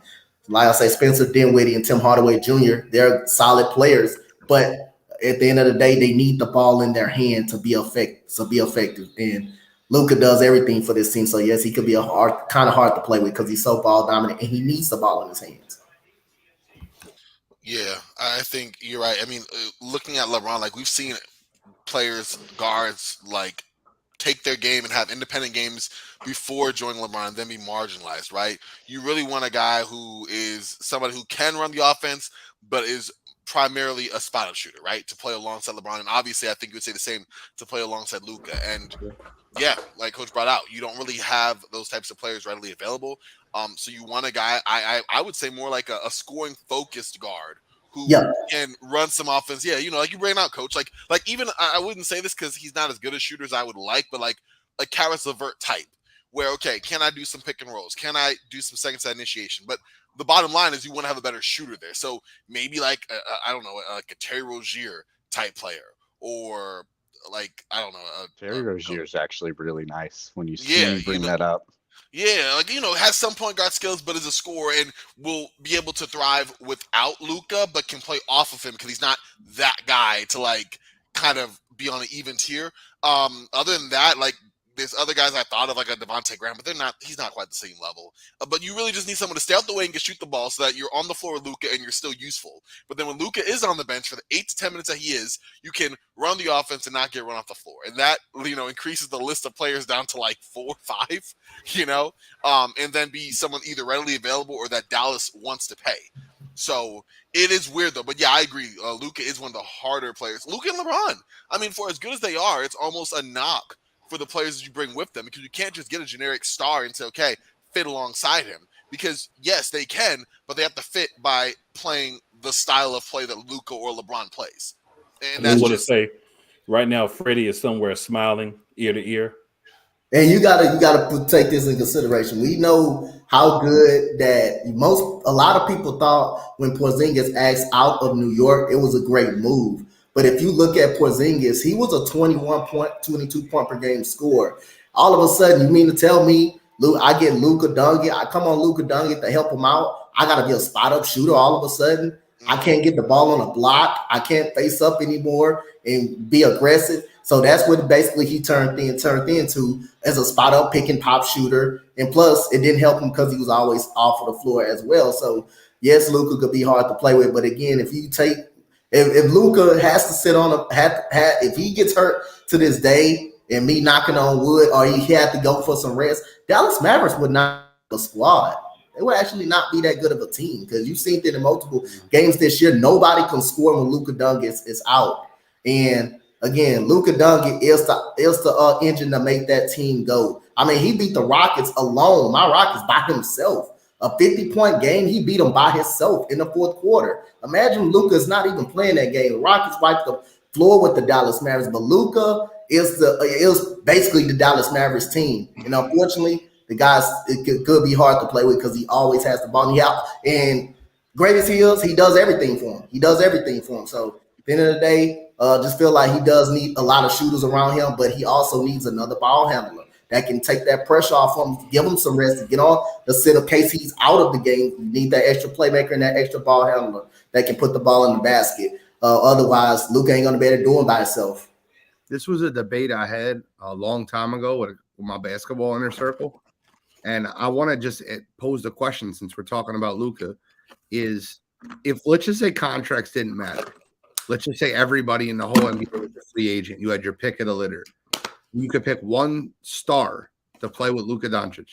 like I say, Spencer Dinwiddie and Tim Hardaway Jr., they're solid players, but at the end of the day, they need the ball in their hand to be effective. And Luka does everything for this team. So yes, he could be kind of hard to play with because he's so ball dominant and he needs the ball in his hands. Yeah, I think you're right. I mean, looking at LeBron, like we've seen players, guards, like take their game and have independent games before joining LeBron and then be marginalized, right? You really want a guy who is somebody who can run the offense, but is primarily a spot-up shooter, right? To play alongside LeBron. And obviously, I think you would say the same to play alongside Luka. And yeah, like Coach brought out, you don't really have those types of players readily available. So you want a guy, I would say more like a scoring-focused guard who can run some offense. Yeah, like you bring out, Coach. Like even I wouldn't say this because he's not as good a shooter as I would like, but like Caris LeVert type, where okay, can I do some pick and rolls? Can I do some second side initiation? But the bottom line is you want to have a better shooter there. So maybe like I don't know, like a Terry Rozier type player, or like I don't know. Terry Rozier is actually really nice when you see him bring that up. Yeah, like has some point guard skills, but is a scorer and will be able to thrive without Luka, but can play off of him because he's not that guy to like kind of be on an even tier. Other than that, like there's other guys I thought of like a Devontae Graham, but he's not quite the same level. But you really just need someone to stay out the way and can shoot the ball so that you're on the floor with Luka and you're still useful. But then when Luka is on the bench for the 8 to 10 minutes that he is, you can run the offense and not get run off the floor. And that, increases the list of players down to like 4 or 5, and then be someone either readily available or that Dallas wants to pay. So it is weird though, but yeah, I agree. Luka is one of the harder players. Luka and LeBron, I mean, for as good as they are, it's almost a knock for the players that you bring with them because you can't just get a generic star and say, okay, fit alongside him. Because yes, they can, but they have to fit by playing the style of play that Luka or LeBron plays. And that's what to say. Right now, Freddie is somewhere smiling ear to ear. And you gotta take this in consideration. We know how good that a lot of people thought when Porzingis asked out of New York, it was a great move. But if you look at Porzingis, he was a 22 point per game scorer. All of a sudden, you mean to tell me I get Luka Doncic? I come on Luka Doncic to help him out. I got to be a spot up shooter all of a sudden. I can't get the ball on a block. I can't face up anymore and be aggressive. So that's what basically he turned into as a spot up pick and pop shooter. And plus, it didn't help him because he was always off of the floor as well. So yes, Luka could be hard to play with. But again, if Luka has to sit on if he gets hurt to this day, and me knocking on wood, or he had to go for some rest, Dallas Mavericks would not be a squad. They would actually not be that good of a team because you've seen it in multiple games this year. Nobody can score when Luka Doncic is out. And again, Luka Doncic is the engine to make that team go. I mean, he beat the Rockets alone. My Rockets by himself. A 50-point game, he beat them by himself in the fourth quarter. Imagine Luka's not even playing that game. The Rockets wiped the floor with the Dallas Mavericks, but Luka is basically the Dallas Mavericks team. And unfortunately, the guys, it could be hard to play with because he always has the ball. And great as he is, he does everything for him. So at the end of the day, just feel like he does need a lot of shooters around him, but he also needs another ball handler that can take that pressure off him, give him some rest, get on the sit in case he's out of the game. You need that extra playmaker and that extra ball handler that can put the ball in the basket. Otherwise, Luka ain't going to be able to do it by himself. This was a debate I had a long time ago with my basketball inner circle. And I want to just pose the question, since we're talking about Luka, is if, let's just say, contracts didn't matter. Let's just say everybody in the whole NBA was a free agent. You had your pick of the litter. You could pick one star to play with Luka Doncic.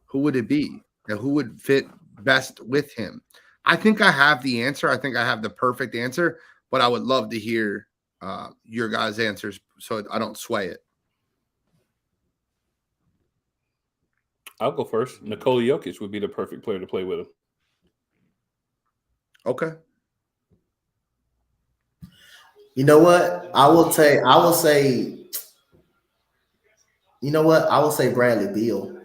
Who would it be? And who would fit best with him? I think I have the answer. I think I have the perfect answer, but I would love to hear your guys' answers so I don't sway it. I'll go first. Nikola Jokic would be the perfect player to play with him. Okay. You know what? I will say, you know what? I will say Bradley Beal.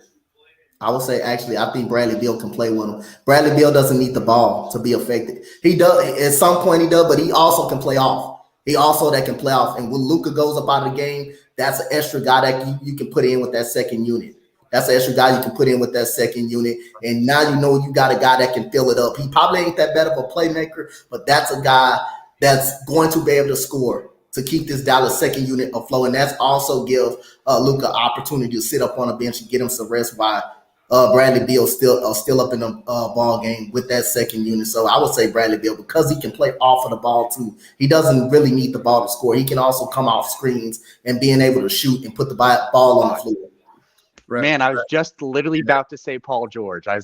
I would say, actually, I think Bradley Beal can play with him. Bradley Beal doesn't need the ball to be effective. He does. At some point, he does, but he also can play off. That can play off. And when Luka goes up out of the game, that's an extra guy that you can put in with that second unit. That's an extra guy you can put in with that second unit. And now you know you got a guy that can fill it up. He probably ain't that bad of a playmaker, but that's a guy that's going to be able to score to keep this Dallas second unit afloat. And that's also give Luka opportunity to sit up on a bench and get him some rest while Bradley Beal still up in the ball game with that second unit. So I would say Bradley Beal because he can play off of the ball too. He doesn't really need the ball to score. He can also come off screens and being able to shoot and put the ball on the floor. Right. Man, I was just literally about to say Paul George. Yo,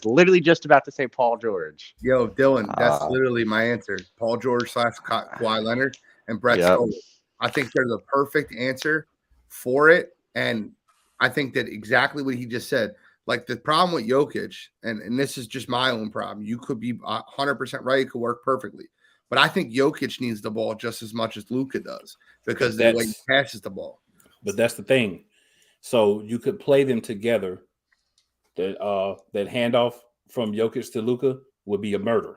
Dylan, that's literally my answer. Paul George / Kawhi Leonard and Brett Stoller. I think they're the perfect answer for it. And I think that exactly what he just said. Like the problem with Jokic, and this is just my own problem. You could be 100% right. It could work perfectly. But I think Jokic needs the ball just as much as Luka does because the way he passes the ball. But that's the thing. So you could play them together. That handoff from Jokic to Luka would be a murder.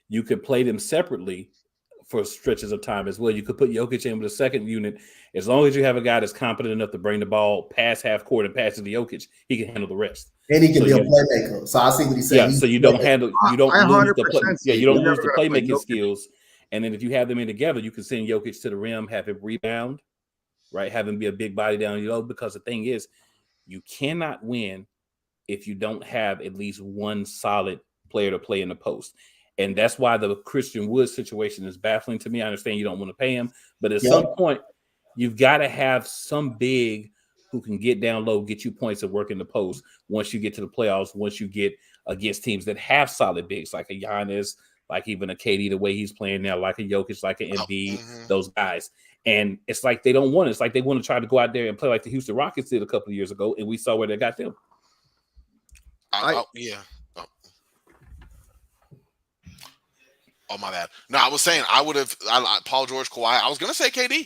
You could play them separately for stretches of time as well. You could put Jokic in with a second unit. As long as you have a guy that's competent enough to bring the ball past half court and pass it to Jokic, he can handle the rest. And he can be a playmaker. So I see what he's saying. Yeah, so you don't lose the playmaking skills. And then if you have them in together, you can send Jokic to the rim, have him rebound, right? Have him be a big body down low. Because the thing is, you cannot win if you don't have at least one solid player to play in the post. And that's why the Christian Wood situation is baffling to me. I understand you don't want to pay him, but at some point, you've got to have some big who can get down low, get you points and work in the post once you get to the playoffs, once you get against teams that have solid bigs, like a Giannis, like even a KD, the way he's playing now, like a Jokic, like an Embiid, those guys. And it's like they don't want it. It's like they want to try to go out there and play like the Houston Rockets did a couple of years ago, and we saw where they got them. Oh, my bad. No, I was saying I would have Paul George, Kawhi. I was going to say KD.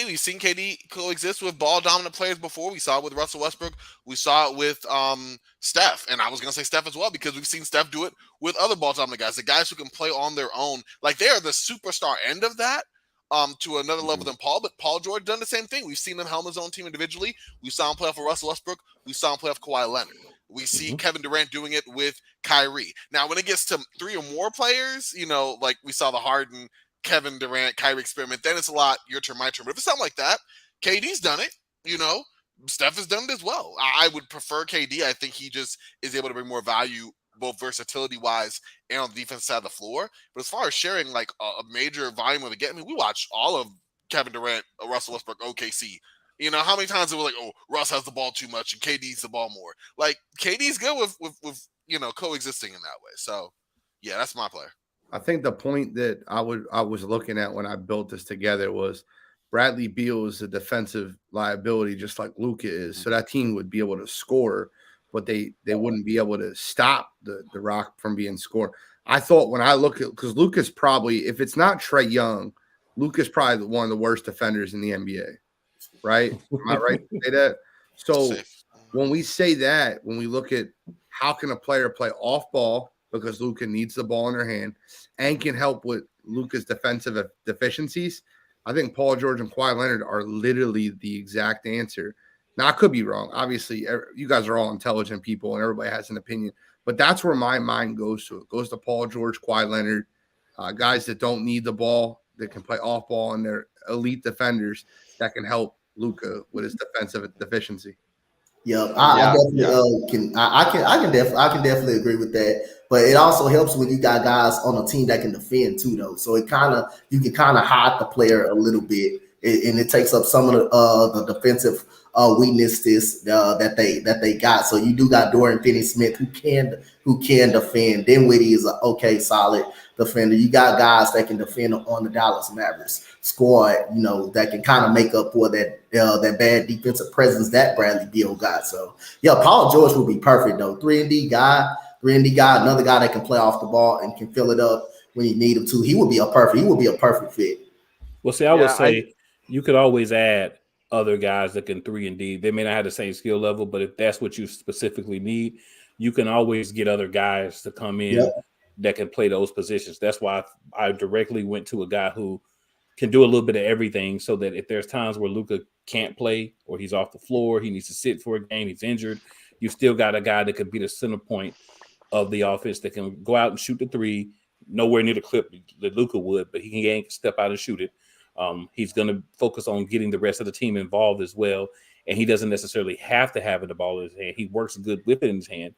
We've seen KD coexist with ball-dominant players before. We saw it with Russell Westbrook. We saw it with Steph. And I was going to say Steph as well because we've seen Steph do it with other ball-dominant guys, the guys who can play on their own. Like, they are the superstar end of that to another level than Paul. But Paul George done the same thing. We've seen him helm his own team individually. We saw him play off of Russell Westbrook. We saw him play off Kawhi Leonard. We see Kevin Durant doing it with Kyrie. Now, when it gets to 3 or more players, like we saw the Harden, Kevin Durant, Kyrie experiment, then it's a lot your turn, my turn. But if it's something like that, KD's done it, Steph has done it as well. I would prefer KD. I think he just is able to bring more value, both versatility-wise and on the defense side of the floor. But as far as sharing like a major volume of the game, we watch all of Kevin Durant, Russell Westbrook, OKC. How many times it was like, oh, Russ has the ball too much and KD's the ball more. Like KD's good with coexisting in that way. So yeah, that's my player. I think the point that I was looking at when I built this together was Bradley Beal is a defensive liability, just like Luka is. So that team would be able to score, but they wouldn't be able to stop the Rock from being scored. I thought when I look at, because Luka's probably, if it's not Trae Young, Luka's probably one of the worst defenders in the NBA. Right? Am I right to say that? So when we say that, when we look at how can a player play off ball because Luka needs the ball in their hand and can help with Luka's defensive deficiencies, I think Paul George and Kawhi Leonard are literally the exact answer. Now, I could be wrong. Obviously, you guys are all intelligent people and everybody has an opinion, but that's where my mind goes to. It goes to Paul George, Kawhi Leonard, guys that don't need the ball, that can play off ball, and they're elite defenders that can help Luka with his defensive deficiency. Yep, I definitely I can definitely agree with that. But it also helps when you got guys on a team that can defend too, though. So you can kind of hide the player a little bit, and it takes up some of the defensive weaknesses that they got. So you do got Dorian Finney-Smith who can defend. Dinwiddie is an okay, solid defender. You got guys that can defend on the Dallas Mavericks squad, that can kind of make up for that bad defensive presence that Bradley Beal got. So yeah, Paul George would be perfect though. 3-and-D guy, another guy that can play off the ball and can fill it up when you need him to. He would be a perfect fit. Well, see, I would say you could always add other guys that can 3-and-D. They may not have the same skill level, but if that's what you specifically need, you can always get other guys to come in that can play those positions. That's why I directly went to a guy who can do a little bit of everything, so that if there's times where Luka can't play or he's off the floor, he needs to sit for a game, he's injured, you still got a guy that could be the center point of the offense that can go out and shoot the three, nowhere near the clip that Luka would, but he can step out and shoot it. He's going to focus on getting the rest of the team involved as well, and he doesn't necessarily have to have the ball in his hand. He works good with it in his hand,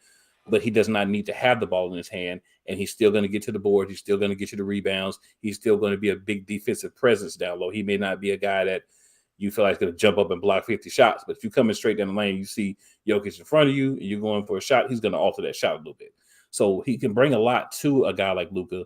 but he does not need to have the ball in his hand, and he's still going to get to the board. He's still going to get you the rebounds. He's still going to be a big defensive presence down low. He may not be a guy that you feel like is going to jump up and block 50 shots, but if you come in straight down the lane, you see Jokic in front of you, and you're going for a shot, he's going to alter that shot a little bit. So he can bring a lot to a guy like Luka,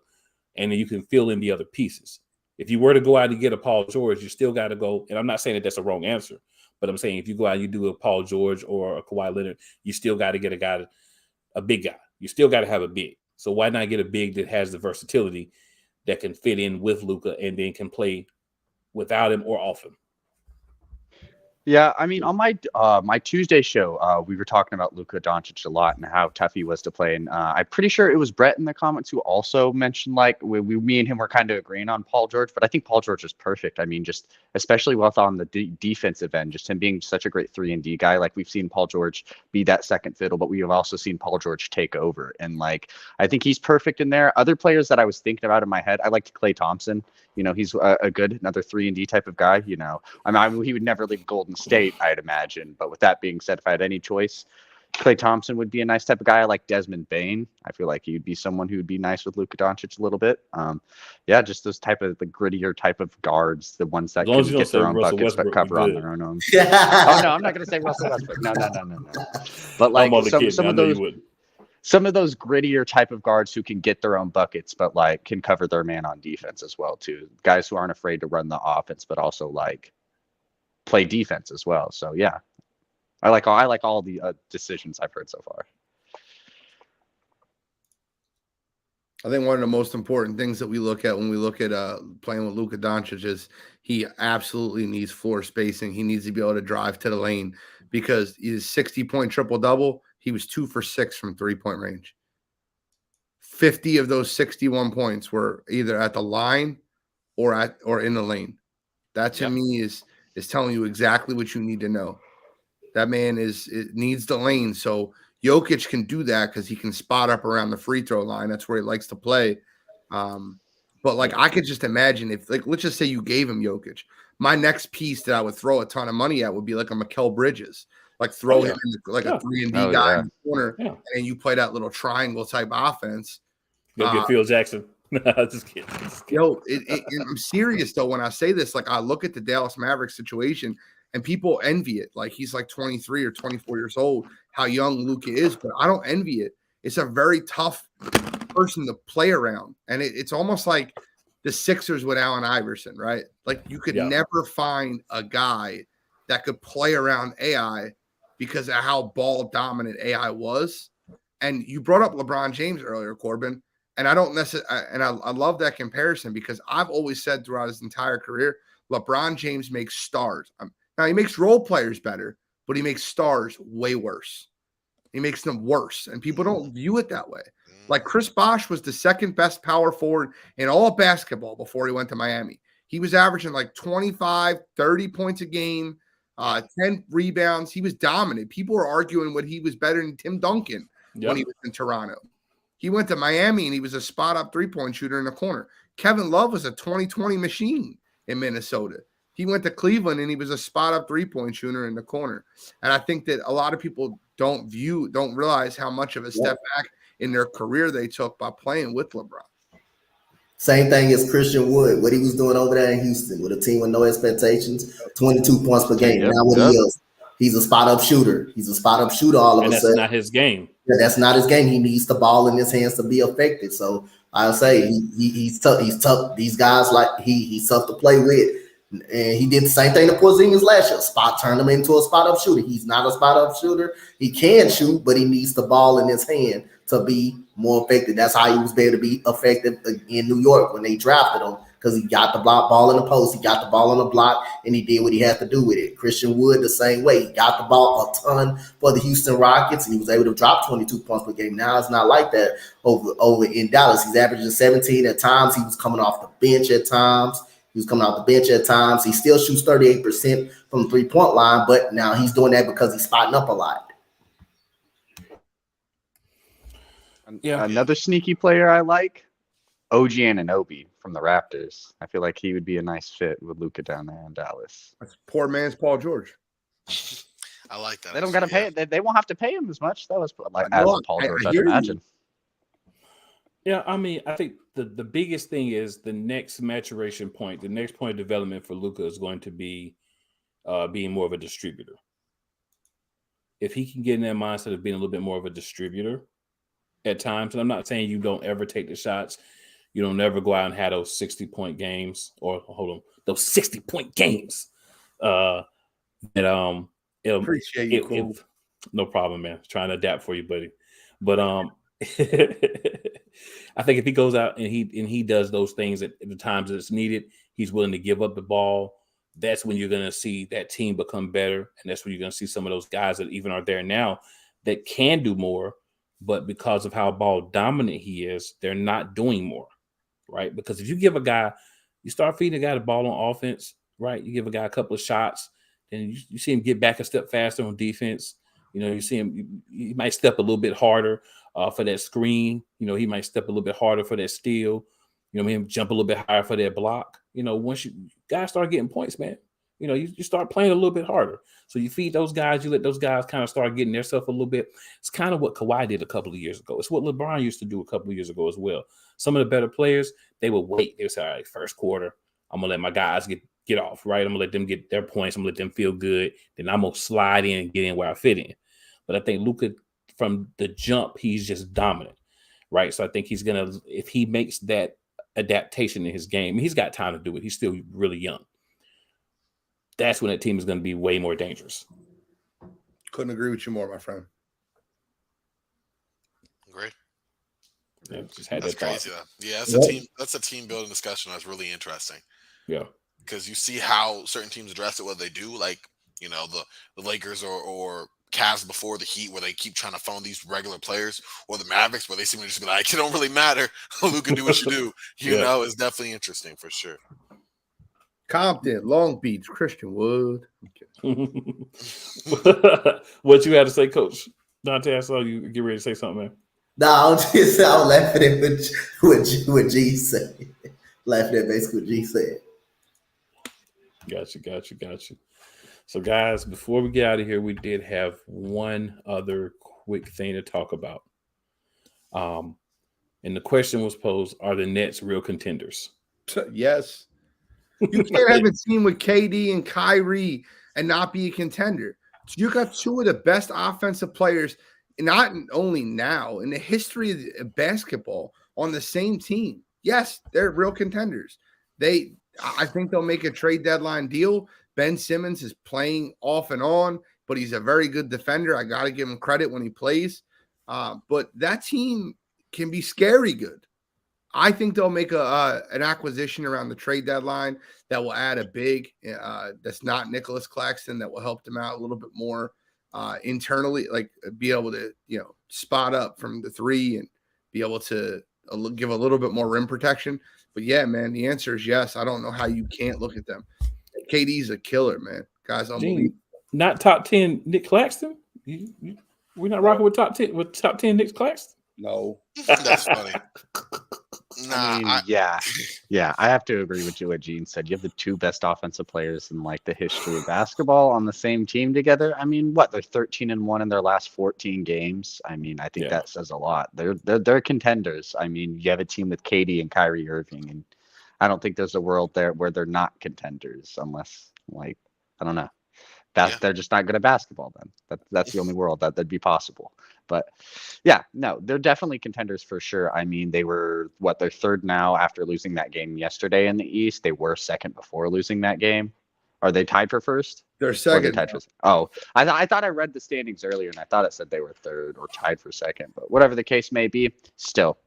and then you can fill in the other pieces. If you were to go out and get a Paul George, you still got to go, and I'm not saying that that's a wrong answer, but I'm saying if you go out and you do a Paul George or a Kawhi Leonard, you still got to get a big guy. You still got to have a big. So why not get a big that has the versatility that can fit in with Luka and then can play without him or off him? Yeah, I mean, on my Tuesday show, we were talking about Luka Doncic a lot and how tough he was to play. And I'm pretty sure it was Brett in the comments who also mentioned, like, me and him were kind of agreeing on Paul George. But I think Paul George is perfect. I mean, just especially with on the defensive end, just him being such a great 3-and-D guy. Like, we've seen Paul George be that second fiddle, but we have also seen Paul George take over. And, like, I think he's perfect in there. Other players that I was thinking about in my head, I liked Klay Thompson. He's another 3-and-D type of guy. I mean, he would never leave Golden State, I'd imagine. But with that being said, if I had any choice, Klay Thompson would be a nice type of guy. I like Desmond Bane. I feel like he'd be someone who would be nice with Luka Doncic a little bit. Just those type of the grittier type of guards, the ones that can get their own Russell buckets Westbrook but cover on their own. Oh no, I'm not going to say Russell Westbrook. No. But like some of those grittier type of guards who can get their own buckets, but like can cover their man on defense as well too. Guys who aren't afraid to run the offense, but also like play defense as well. So yeah, I like all the decisions I've heard so far. I think one of the most important things that we look at when we look at playing with Luka Doncic is he absolutely needs floor spacing. He needs to be able to drive to the lane because his 60-point triple-double, he was 2 for 6 from three-point range. 50 of those 61 points were either at the line or in the lane. That to me is telling you exactly what you need to know. That man needs the lane, so Jokic can do that because he can spot up around the free throw line. That's where he likes to play. But like I could just imagine if, like, let's just say you gave him Jokic. My next piece that I would throw a ton of money at would be like a Mikal Bridges. Like throw him in like a 3-and-D guy in the corner, and then you play that little triangle type offense. Go get Phil Jackson. Just kidding. Yo, I'm serious though when I say this. Like I look at the Dallas Mavericks situation, and people envy it. Like he's like 23 or 24 years old, how young Luka is, but I don't envy it. It's a very tough person to play around, and it's almost like the Sixers with Allen Iverson, right? Like you could never find a guy that could play around AI because of how ball dominant AI was. And you brought up LeBron James earlier, Corbin, and I don't necessarily, and I love that comparison because I've always said throughout his entire career, LeBron James makes stars. Now he makes role players better, but he makes stars way worse. He makes them worse, and people don't view it that way. Like Chris Bosh was the second best power forward in all of basketball before he went to Miami. He was averaging like 25, 30 points a game, 10 rebounds. He was dominant. People were arguing what he was better than Tim Duncan when he was in Toronto. He went to Miami and he was a spot up 3-point shooter in the corner. Kevin Love was a 20-20 machine in Minnesota. He went to Cleveland and he was a spot up 3-point shooter in the corner. And I think that a lot of people don't realize how much of a step back in their career they took by playing with LeBron. Same thing as Christian Wood, what he was doing over there in Houston with a team with no expectations, 22 points per game. Now what he is, he's a spot-up shooter. He's a spot-up shooter all of a sudden. That's not his game. Yeah, that's not his game. He needs the ball in his hands to be effective. So I'll say he's tough. He's tough. These guys, like he's tough to play with. And he did the same thing to Porzingis last year. Turned him into a spot-up shooter. He's not a spot-up shooter. He can shoot, but he needs the ball in his hand to be more effective. That's how he was able to be effective in New York when they drafted him, because he got the ball in the post, he got the ball on the block, and he did what he had to do with it. Christian Wood, the same way. He got the ball a ton for the Houston Rockets, and he was able to drop 22 points per game. Now it's not like that over in Dallas. He's averaging 17 at times. He was coming off the bench at times. He still shoots 38% from the three-point line, but now he's doing that because he's spotting up a lot. Yeah. Another sneaky player I like, OG Anunoby from the Raptors. I feel like he would be a nice fit with Luka down there in Dallas. That's poor man's Paul George. I like that. They don't got to pay. They won't have to pay him as much. That was like Paul George, I'd imagine. Yeah, I mean, I think the biggest thing is the next maturation point, the next point of development for Luka is going to be being more of a distributor. If he can get in that mindset of being a little bit more of a distributor at times, and I'm not saying you don't ever take the shots, you don't ever go out and have those 60-point games, or those 60-point games. Appreciate you, cool. No problem, man. Trying to adapt for you, buddy. But I think if he goes out and he does those things at the times that it's needed, he's willing to give up the ball. That's when you're going to see that team become better, and that's when you're going to see some of those guys that even are there now that can do more, but because of how ball dominant he is, they're not doing more, right? Because if you give a guy, you start feeding a guy the ball on offense, right? You give a guy a couple of shots, and you see him get back a step faster on defense. You know, you see him, he might step a little bit harder for that screen. You know, he might step a little bit harder for that steal. You know, him jump a little bit higher for that block. You know, once you guys start getting points, man, you know, you start playing a little bit harder. So you feed those guys, you let those guys kind of start getting their stuff a little bit. It's kind of what Kawhi did a couple of years ago. It's what LeBron used to do a couple of years ago as well. Some of the better players, they would wait. They would say, all right, first quarter, I'm going to let my guys get off, right? I'm going to let them get their points. I'm going to let them feel good. Then I'm going to slide in and get in where I fit in. But I think Luka, from the jump, he's just dominant, right? So I think he's going to, if he makes that adaptation in his game, he's got time to do it. He's still really young. That's when that team is going to be way more dangerous. Couldn't agree with you more, my friend. Great. Yeah, just had that's that crazy though. Yeah, that's a team building discussion that's really interesting. Yeah. Because you see how certain teams address it, what they do, like, you know, the Lakers or Cavs before the Heat, where they keep trying to phone these regular players, or the Mavericks, where they seem to just be like, it don't really matter. Luka, do what you do. You know, it's definitely interesting for sure. Compton, Long Beach, Christian Wood. What you had to say, Coach? Dante, I saw you get ready to say something, man. No, I was laughing at what G said. Laughing at basically what G said. Got you. So, guys, before we get out of here, we did have one other quick thing to talk about. And the question was posed: are the Nets real contenders? Yes. You can't have a team with KD and Kyrie and not be a contender. You got two of the best offensive players, not only now, in the history of basketball on the same team. Yes, they're real contenders. I think they'll make a trade deadline deal. Ben Simmons is playing off and on, but he's a very good defender. I got to give him credit when he plays. But that team can be scary good. I think they'll make an acquisition around the trade deadline that will add a big that's not Nicholas Claxton, that will help them out a little bit more internally, like be able to, spot up from the three and be able to give a little bit more rim protection. But yeah, man, the answer is yes. I don't know how you can't look at them. KD's a killer, man. Guys, unbelievable. Not top 10 Nick Claxton? We're not rocking with top 10 Nick Claxton? No. That's funny. Nah, yeah. I have to agree with you. What Gene said. You have the two best offensive players in like the history of basketball on the same team together. I mean, they're 13-1 in their last 14 games. I mean, I think that says a lot. They're contenders. I mean, you have a team with KD and Kyrie Irving, and I don't think there's a world there where they're not contenders, unless I don't know. They're just not good at basketball. Then that's the only world that'd be possible. But yeah, no, they're definitely contenders for sure. I mean, they were they're third now after losing that game yesterday in the East. They were second before losing that game. Are they tied for first? They're second. I thought I read the standings earlier and I thought it said they were third or tied for second. But whatever the case may be, still,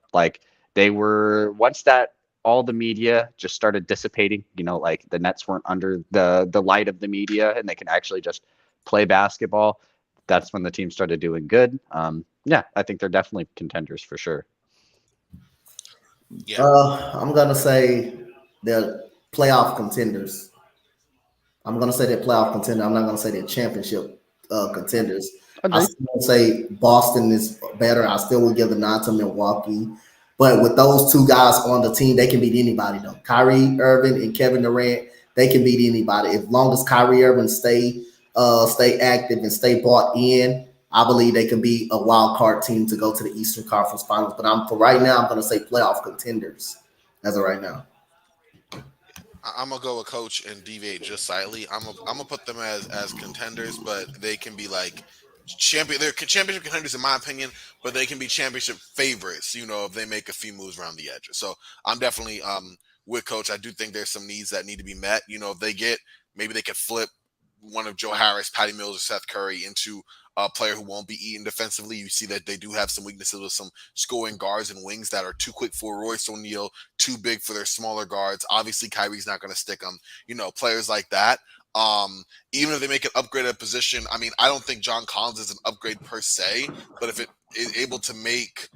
they were, once that all the media just started dissipating, the Nets weren't under the light of the media and they can actually just play basketball. That's when the team started doing good. I think they're definitely contenders for sure. Yeah. I'm going to say they're playoff contenders. I'm going to say they're playoff contenders. I'm not going to say they're championship contenders. I still would say Boston is better. I still would give the nod to Milwaukee. But with those two guys on the team, they can beat anybody, though. Kyrie Irving and Kevin Durant, they can beat anybody. As long as Kyrie Irving stay active and stay bought in, I believe they can be a wild card team to go to the Eastern Conference Finals. But for right now, I'm going to say playoff contenders as of right now. I'm gonna go with Coach and deviate just slightly. I'm gonna put them as contenders, but they can be like they're championship contenders in my opinion, but they can be championship favorites, if they make a few moves around the edges. So I'm definitely with Coach. I do think there's some needs that need to be met. If maybe they could flip one of Joe Harris, Patty Mills, or Seth Curry into a player who won't be eaten defensively. You see that they do have some weaknesses with some scoring guards and wings that are too quick for Royce O'Neal, too big for their smaller guards. Obviously, Kyrie's not going to stick them. Players like that. Even if they make an upgrade at position, I mean, I don't think John Collins is an upgrade per se, but if it is able to make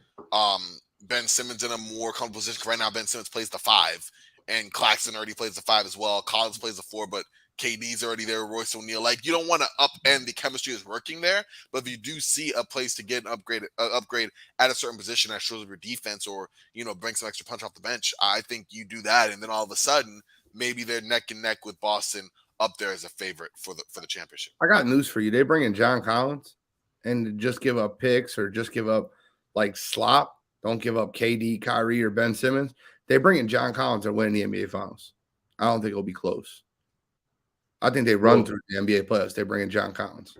Ben Simmons in a more comfortable position, right now Ben Simmons plays the 5, and Claxton already plays the 5 as well. Collins plays the 4, but KD's already there, Royce O'Neal. You don't want to upend the chemistry is working there, but if you do see a place to get an upgrade at a certain position that shows up your defense or, bring some extra punch off the bench, I think you do that. And then all of a sudden, maybe they're neck and neck with Boston up there as a favorite for the championship. I got news for you. They bring in John Collins and just give up picks or just give up slop. Don't give up KD, Kyrie, or Ben Simmons. They bring in John Collins and win the NBA Finals. I don't think it'll be close. I think they run through the NBA playoffs. They bring in John Collins.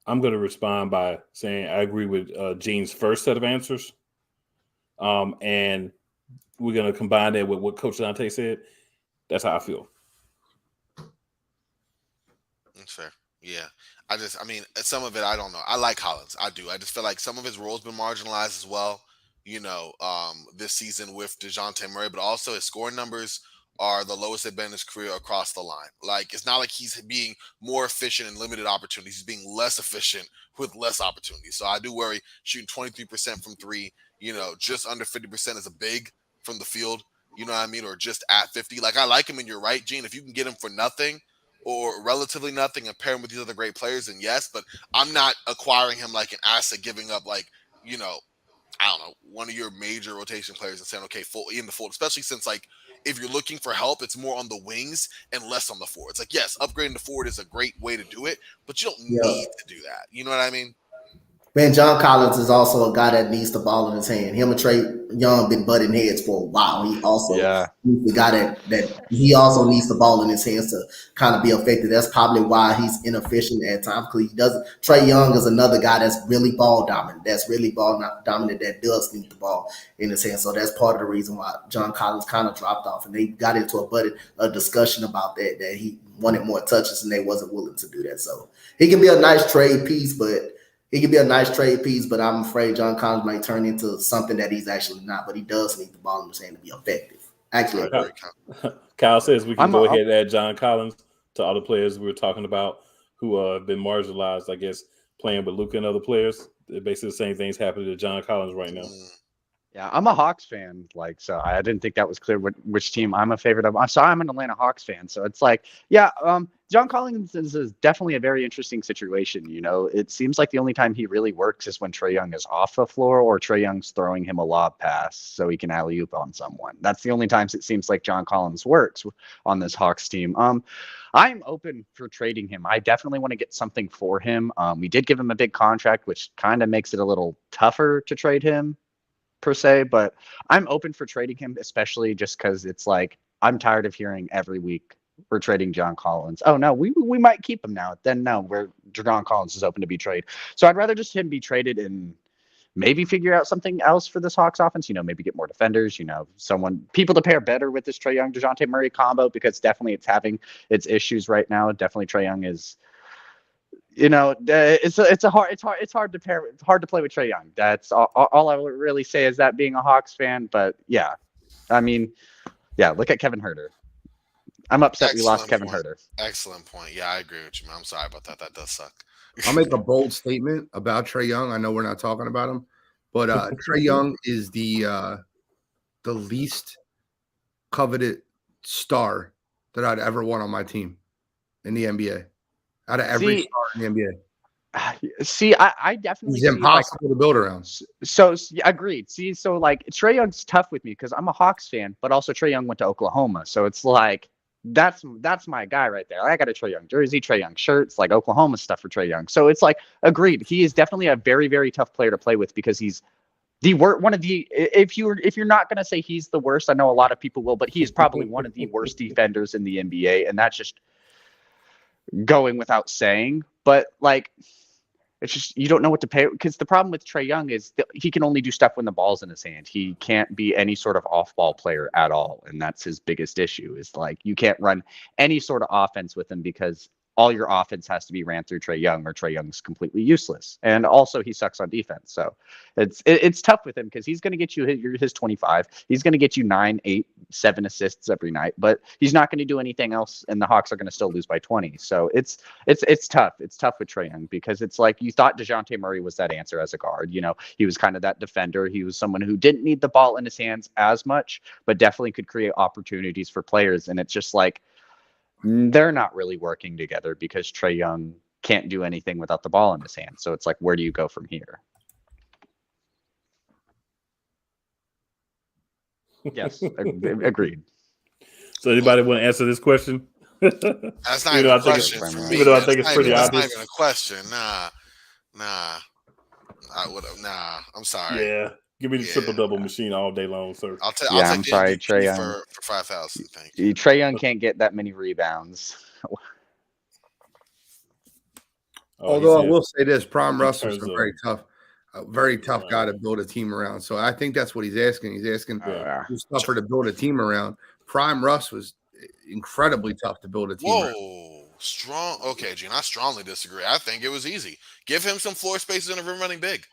I'm going to respond by saying I agree with Gene's first set of answers. And we're going to combine that with what Coach Dante said. That's how I feel. That's fair. Yeah. Some of it, I don't know. I like Collins. I do. I just feel like some of his role's been marginalized as well, this season with DeJounte Murray, but also his scoring numbers are the lowest they've been in his career across the line. It's not like he's being more efficient in limited opportunities. He's being less efficient with less opportunities. So I do worry shooting 23% from 3, just under 50% is a big from the field, or just at 50. I like him, and you're right, Gene. If you can get him for nothing or relatively nothing and pair him with these other great players, then yes, but I'm not acquiring him like an asset, giving up like, you know, I don't know, one of your major rotation players and saying, okay, full in the fold, especially since like if you're looking for help, it's more on the wings and less on the forwards. Like, yes, upgrading the forward is a great way to do it, but you don't Yeah. need to do that. You know what I mean? Man, John Collins is also a guy that needs the ball in his hand. Him and Trey Young been butting heads for a while. He also he's the guy that he also needs the ball in his hands to kind of be effective. That's probably why he's inefficient at times, because he doesn't. Trey Young is another guy that's really ball dominant. That does need the ball in his hands. So that's part of the reason why John Collins kind of dropped off, and they got into a discussion about that he wanted more touches and they wasn't willing to do that. So he can be a nice trade piece, but I'm afraid John Collins might turn into something that he's actually not, but he does need the ball in his hand to be effective. Actually, Kyle says we can go ahead and add John Collins to all the players we were talking about who have been marginalized, I guess, playing with Luka and other players. Basically the same thing's happening to John Collins right now. Yeah, I'm a Hawks fan, so I didn't think that was clear which team I'm a favorite of. I'm an Atlanta Hawks fan, so it's like, John Collins is definitely a very interesting situation. You know, it seems like the only time he really works is when Trae Young is off the floor or Trae Young's throwing him a lob pass so he can alley-oop on someone. That's the only times it seems like John Collins works on this Hawks team. I'm open for trading him. I definitely want to get something for him. We did give him a big contract, which kind of makes it a little tougher to trade him, per se, but I'm open for trading him, especially just because it's like I'm tired of hearing every week we're trading John Collins. Oh no, we might keep him now. Then no, John Collins is open to be traded. So I'd rather just him be traded and maybe figure out something else for this Hawks offense. You know, maybe get more defenders. You know, people to pair better with this Trae Young DeJounte Murray combo, because definitely it's having its issues right now. Definitely Trae Young is. You know, it's hard to pair. It's hard to play with Trae Young. That's all I would really say is that, being a Hawks fan. But yeah, I mean, yeah. Look at Kevin Huerter. I'm upset we lost Kevin Huerter. Excellent point. Yeah, I agree with you, man. I'm sorry about that. That does suck. I'll make a bold statement about Trae Young. I know we're not talking about him, but Trae Young is the least coveted star that I'd ever want on my team in the NBA. Out of every star in the NBA. See, I definitely he's impossible to build around. So agreed. See, so like Trae Young's tough with me because I'm a Hawks fan, but also Trae Young went to Oklahoma, so it's like that's my guy right there. I got a Trae Young jersey, Trae Young shirts, like Oklahoma stuff for Trae Young. So it's like, agreed. He is definitely a very, very tough player to play with because he's the worst. One of the if you're not gonna say he's the worst, I know a lot of people will, but he is probably one of the worst defenders in the NBA, and that's just going without saying. But like, it's just, you don't know what to pay, because the problem with Trae Young is that he can only do stuff when the ball's in his hand. He can't be any sort of off-ball player at all, and that's his biggest issue. Is like, you can't run any sort of offense with him because all your offense has to be ran through Trae Young, or Trae Young's completely useless. And also, he sucks on defense. So it's tough with him because he's going to get you his 25. He's going to get you 9, 8, 7 assists every night, but he's not going to do anything else, and the Hawks are going to still lose by 20. So it's tough. It's tough with Trae Young because it's like, you thought DeJounte Murray was that answer as a guard. You know, he was kind of that defender. He was someone who didn't need the ball in his hands as much, but definitely could create opportunities for players. And it's just like, they're not really working together because Trae Young can't do anything without the ball in his hand. So it's like, where do you go from here? Yes, agreed. So anybody want to answer this question? That's not even a question for me. Even though I think it's pretty obvious. That's not even a question. Nah. I'm sorry. Yeah. Give me the triple-double machine all day long, sir. I'll take I'm sorry, Trae Young. For 5,000. Thank you. Trae Young can't get that many rebounds. Although I will say this, Prime Russell's a very tough guy to build a team around. So I think that's what he's asking. He's asking who's tougher to build a team around. Prime Russ was incredibly tough to build a team around. Whoa, strong. Okay, Gene, I strongly disagree. I think it was easy. Give him some floor spaces in a rim running big.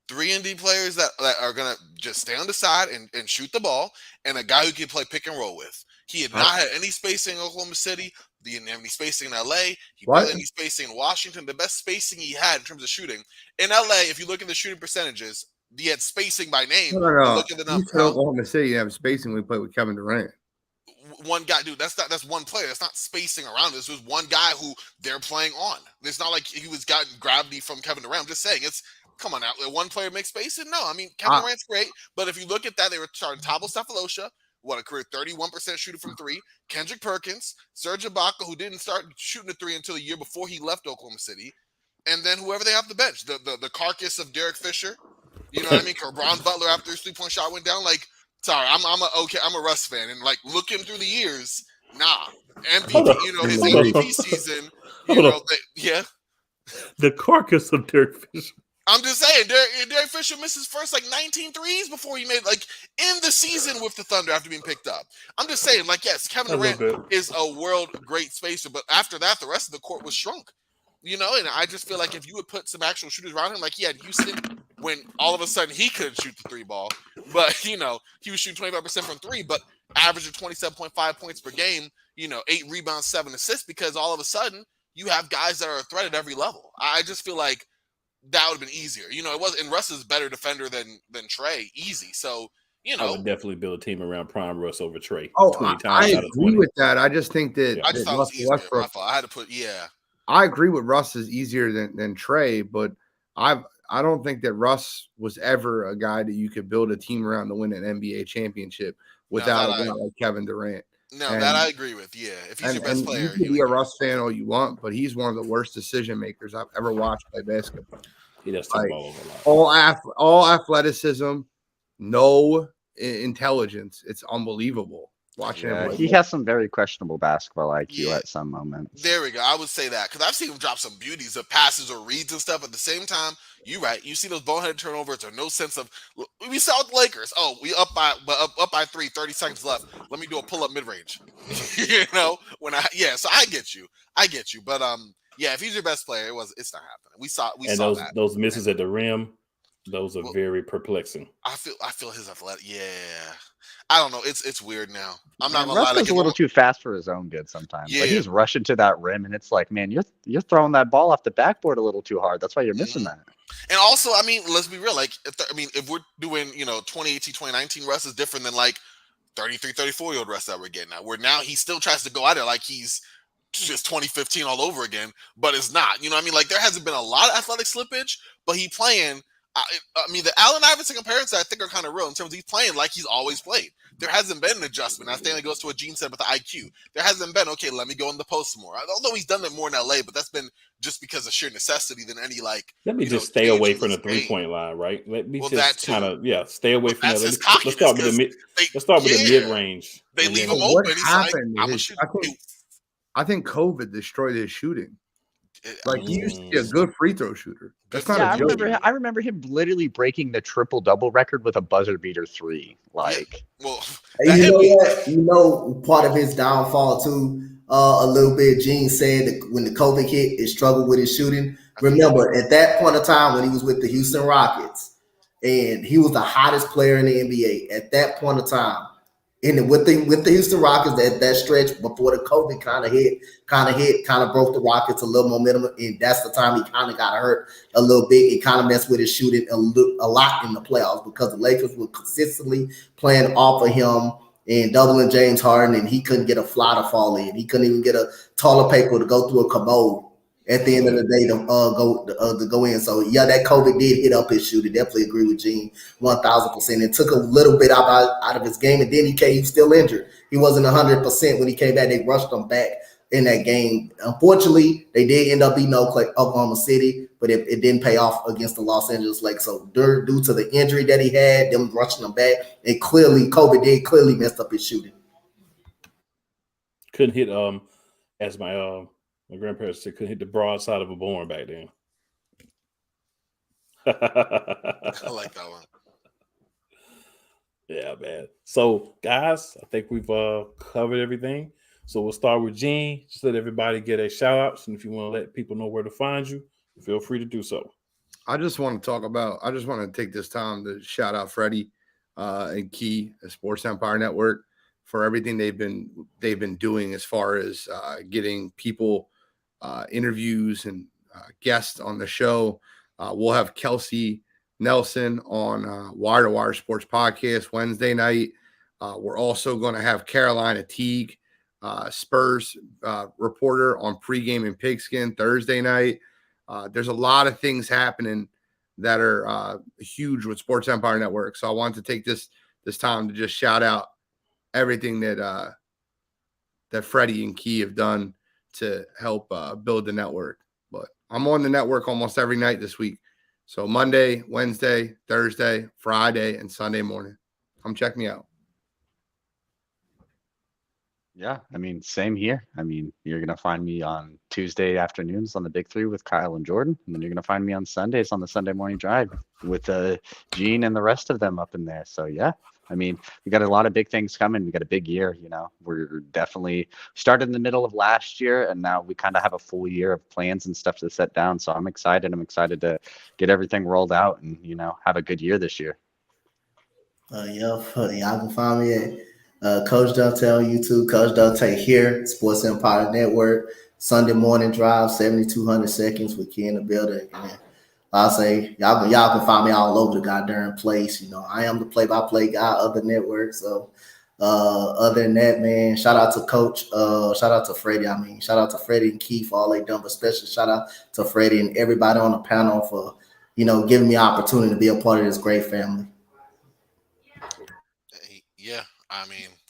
3 and D players that are going to just stay on the side and shoot the ball, and a guy who can play pick and roll with. He had not had any spacing in Oklahoma City. He didn't have any spacing in LA. He didn't have any spacing in Washington. The best spacing he had in terms of shooting in LA, if you look at the shooting percentages, he had spacing by name. No. Look at the numbers. Oklahoma City have spacing when we play with Kevin Durant. one guy, dude. That's one player. That's not spacing around. This was one guy who they're playing on. It's not like he was gotten gravity from Kevin Durant. I'm just saying, it's come on out. One player makes spacing. No, I mean Kevin Durant's great, but if you look at that, they were starting Thabo Cephalosha, what a career 31% shooter from three. Kendrick Perkins, Serge Ibaka, who didn't start shooting the three until a year before he left Oklahoma City, and then whoever they have the bench, the carcass of Derek Fisher. You know what I mean? Brown Butler after his 3-point shot went down. Like, sorry, I'm a Russ fan, and like looking through the years, nah. MVP, you know, his MVP season, you know, yeah. The carcass of Derek Fisher. I'm just saying, Derek Fisher missed his first like 19 threes before he made like in the season with the Thunder after being picked up. I'm just saying, like, yes, Kevin Durant is a world great spacer, but after that, the rest of the court was shrunk. You know, and I just feel like if you would put some actual shooters around him, like he had Houston, when all of a sudden he couldn't shoot the three ball, but you know, he was shooting 25% from three, but averaging 27.5 points per game, you know, 8 rebounds, 7 assists, because all of a sudden you have guys that are a threat at every level. I just feel like that would have been easier. You know, it was, and Russ is a better defender than Trey, easy. So, you know, I would definitely build a team around prime Russ over Trey. Oh, 20 times I out of agree 20. with that. I just think that, I just thought it was easier. My fault. I had to put, I agree with Russ is easier than Trey, but I don't think that Russ was ever a guy that you could build a team around to win an NBA championship without a guy like Kevin Durant. No, that I agree with. Yeah, if he's your best player, you can be a Russ fan all you want, but he's one of the worst decision makers I've ever watched play basketball. He does turn the ball over a lot. All athleticism, no intelligence. It's unbelievable. Watching him. He has some very questionable basketball IQ at some moments. There we go. I would say that because I've seen him drop some beauties of passes or reads and stuff. At the same time, you're right. You see those boneheaded turnovers or no sense of. We saw with the Lakers. Oh, we up by 3, 30 seconds left. Let me do a pull up mid range. You know, so I get you. But yeah, if he's your best player, it's not happening. We saw those misses at the rim. Those are very perplexing. I feel his athletic. Yeah. I don't know. It's weird now. I'm not gonna lie. Russ is a little too fast for his own good sometimes. Yeah. Like he's rushing to that rim, and it's like, man, you're throwing that ball off the backboard a little too hard. That's why you're missing that. And also, I mean, let's be real. Like, if we're doing, 2018, 2019 Russ is different than like 33, 34-year-old Russ that we're getting now. Where now he still tries to go at it like he's just 2015 all over again, but it's not. You know what I mean? Like, there hasn't been a lot of athletic slippage, but he playing. I mean, the Allen Iverson comparisons I think are kind of real in terms of he's playing like he's always played. There hasn't been an adjustment. I think it goes to what Gene said with the IQ. There hasn't been, okay, let me go in the post more. Although he's done it more in LA, but that's been just because of sheer necessity than any like. Let me just stay away from the 3-point line, right? Let me just kind of stay away from that. Let's start with the mid range. They leave him open. He's happened like, I think COVID destroyed his shooting. Like he used to be a good free throw shooter. That's not a joke. I remember him literally breaking the triple-double record with a buzzer beater 3. Like, well, you know what? You know, part of his downfall too. A little bit. Gene said that when the COVID hit, it struggled with his shooting. Remember, at that point of time when he was with the Houston Rockets, and he was the hottest player in the NBA at that point of time. And with the Houston Rockets, that stretch before the COVID kind of broke the Rockets a little momentum, and that's the time he kind of got hurt a little bit. It kind of messed with his shooting a lot in the playoffs because the Lakers were consistently playing off of him and doubling James Harden, and he couldn't get a fly to fall in. He couldn't even get a toilet paper to go through a commode at the end of the day to go in. So yeah, that COVID did hit up his shooting. Definitely agree with Gene 1,000%. It took a little bit out of his game, and then he was still injured. He wasn't 100% when he came back. They rushed him back in that game. Unfortunately, they did end up beating Oklahoma City, but it didn't pay off against the Los Angeles Lakers. So due to the injury that he had, them rushing him back, and COVID did clearly messed up his shooting. Couldn't hit as my grandparents said, couldn't hit the broadside of a barn back then. I like that one. Yeah, man. So, guys, I think we've covered everything. So we'll start with Gene. Just let everybody get a shout outs, and if you want to let people know where to find you, feel free to do so. I just want to take this time to shout out Freddie and Key, the Sports Empire Network, for everything they've been doing as far as getting people interviews and guests on the show. We'll have Kelsey Nelson on Wire to Wire Sports Podcast Wednesday night. We're also going to have Carolina Teague, Spurs reporter on pregame and pigskin Thursday night. There's a lot of things happening that are huge with Sports Empire Network. So I wanted to take this time to just shout out everything that Freddie and Key have done to help build the network. But I'm on the network almost every night this week. So Monday, Wednesday, Thursday, Friday, and Sunday morning. Come check me out. Yeah, I mean, same here. I mean, you're gonna find me on Tuesday afternoons on the Big Three with Kyle and Jordan, and then you're gonna find me on Sundays on the Sunday morning drive with Gene and the rest of them up in there. So yeah, I mean, we got a lot of big things coming. We got a big year. We're definitely started in the middle of last year, and now we kind of have a full year of plans and stuff to set down. So I'm excited. I'm excited to get everything rolled out and have a good year this year. Y'all can find me at Coach Dante on YouTube, Coach Dante here, Sports Empire Network, Sunday morning drive, 7,200 seconds with Key in the building. And I'll say y'all can find me all over the goddamn place. I am the play-by-play guy of the network. So other than that, man, shout out to Coach, shout out to Freddie. Shout out to Freddie and Key for all they done, but especially shout out to Freddie and everybody on the panel for, giving me opportunity to be a part of this great family. Yeah,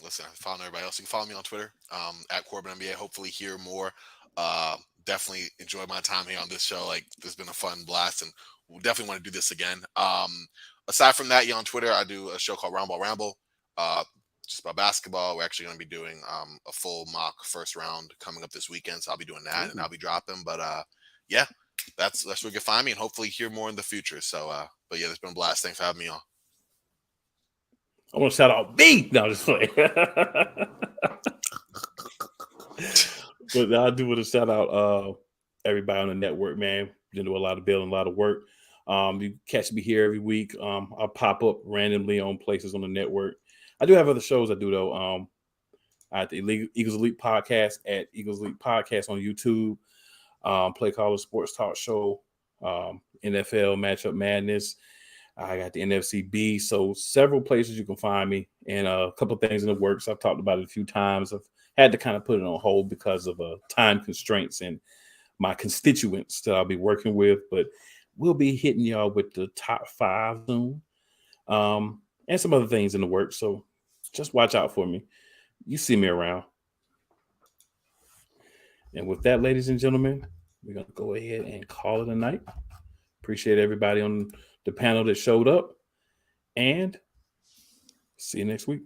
listen, I'm following everybody else. You can follow me on Twitter, at Corbin NBA. Hopefully hear more. Definitely enjoy my time here on this show. Like, this has been a fun blast, and we'll definitely want to do this again. Aside from that, on Twitter, I do a show called Round Ball Ramble, just about basketball. We're actually going to be doing a full mock first round coming up this weekend, so I'll be doing that, and I'll be dropping. But yeah, that's where you can find me, and hopefully hear more in the future. So, but yeah, it's been a blast. Thanks for having me on. I want to shout out B. No, just playing. But I do want to shout out everybody on the network, man. You do a lot of building, a lot of work. You catch me here every week. I'll pop up randomly on places on the network. I do have other shows I do though. I have the Eagles Elite Podcast at Eagles Elite Podcast on YouTube. Play Caller Sports Talk Show, NFL Matchup Madness. I got the NFCB, so several places you can find me, and a couple of things in the works. I've talked about it a few times. I've had to kind of put it on hold because of time constraints and my constituents that I'll be working with, but we'll be hitting y'all with the top 5 soon, and some other things in the works, so just watch out for me. You see me around. And with that, ladies and gentlemen, we're going to go ahead and call it a night. Appreciate everybody on the panel that showed up, and see you next week.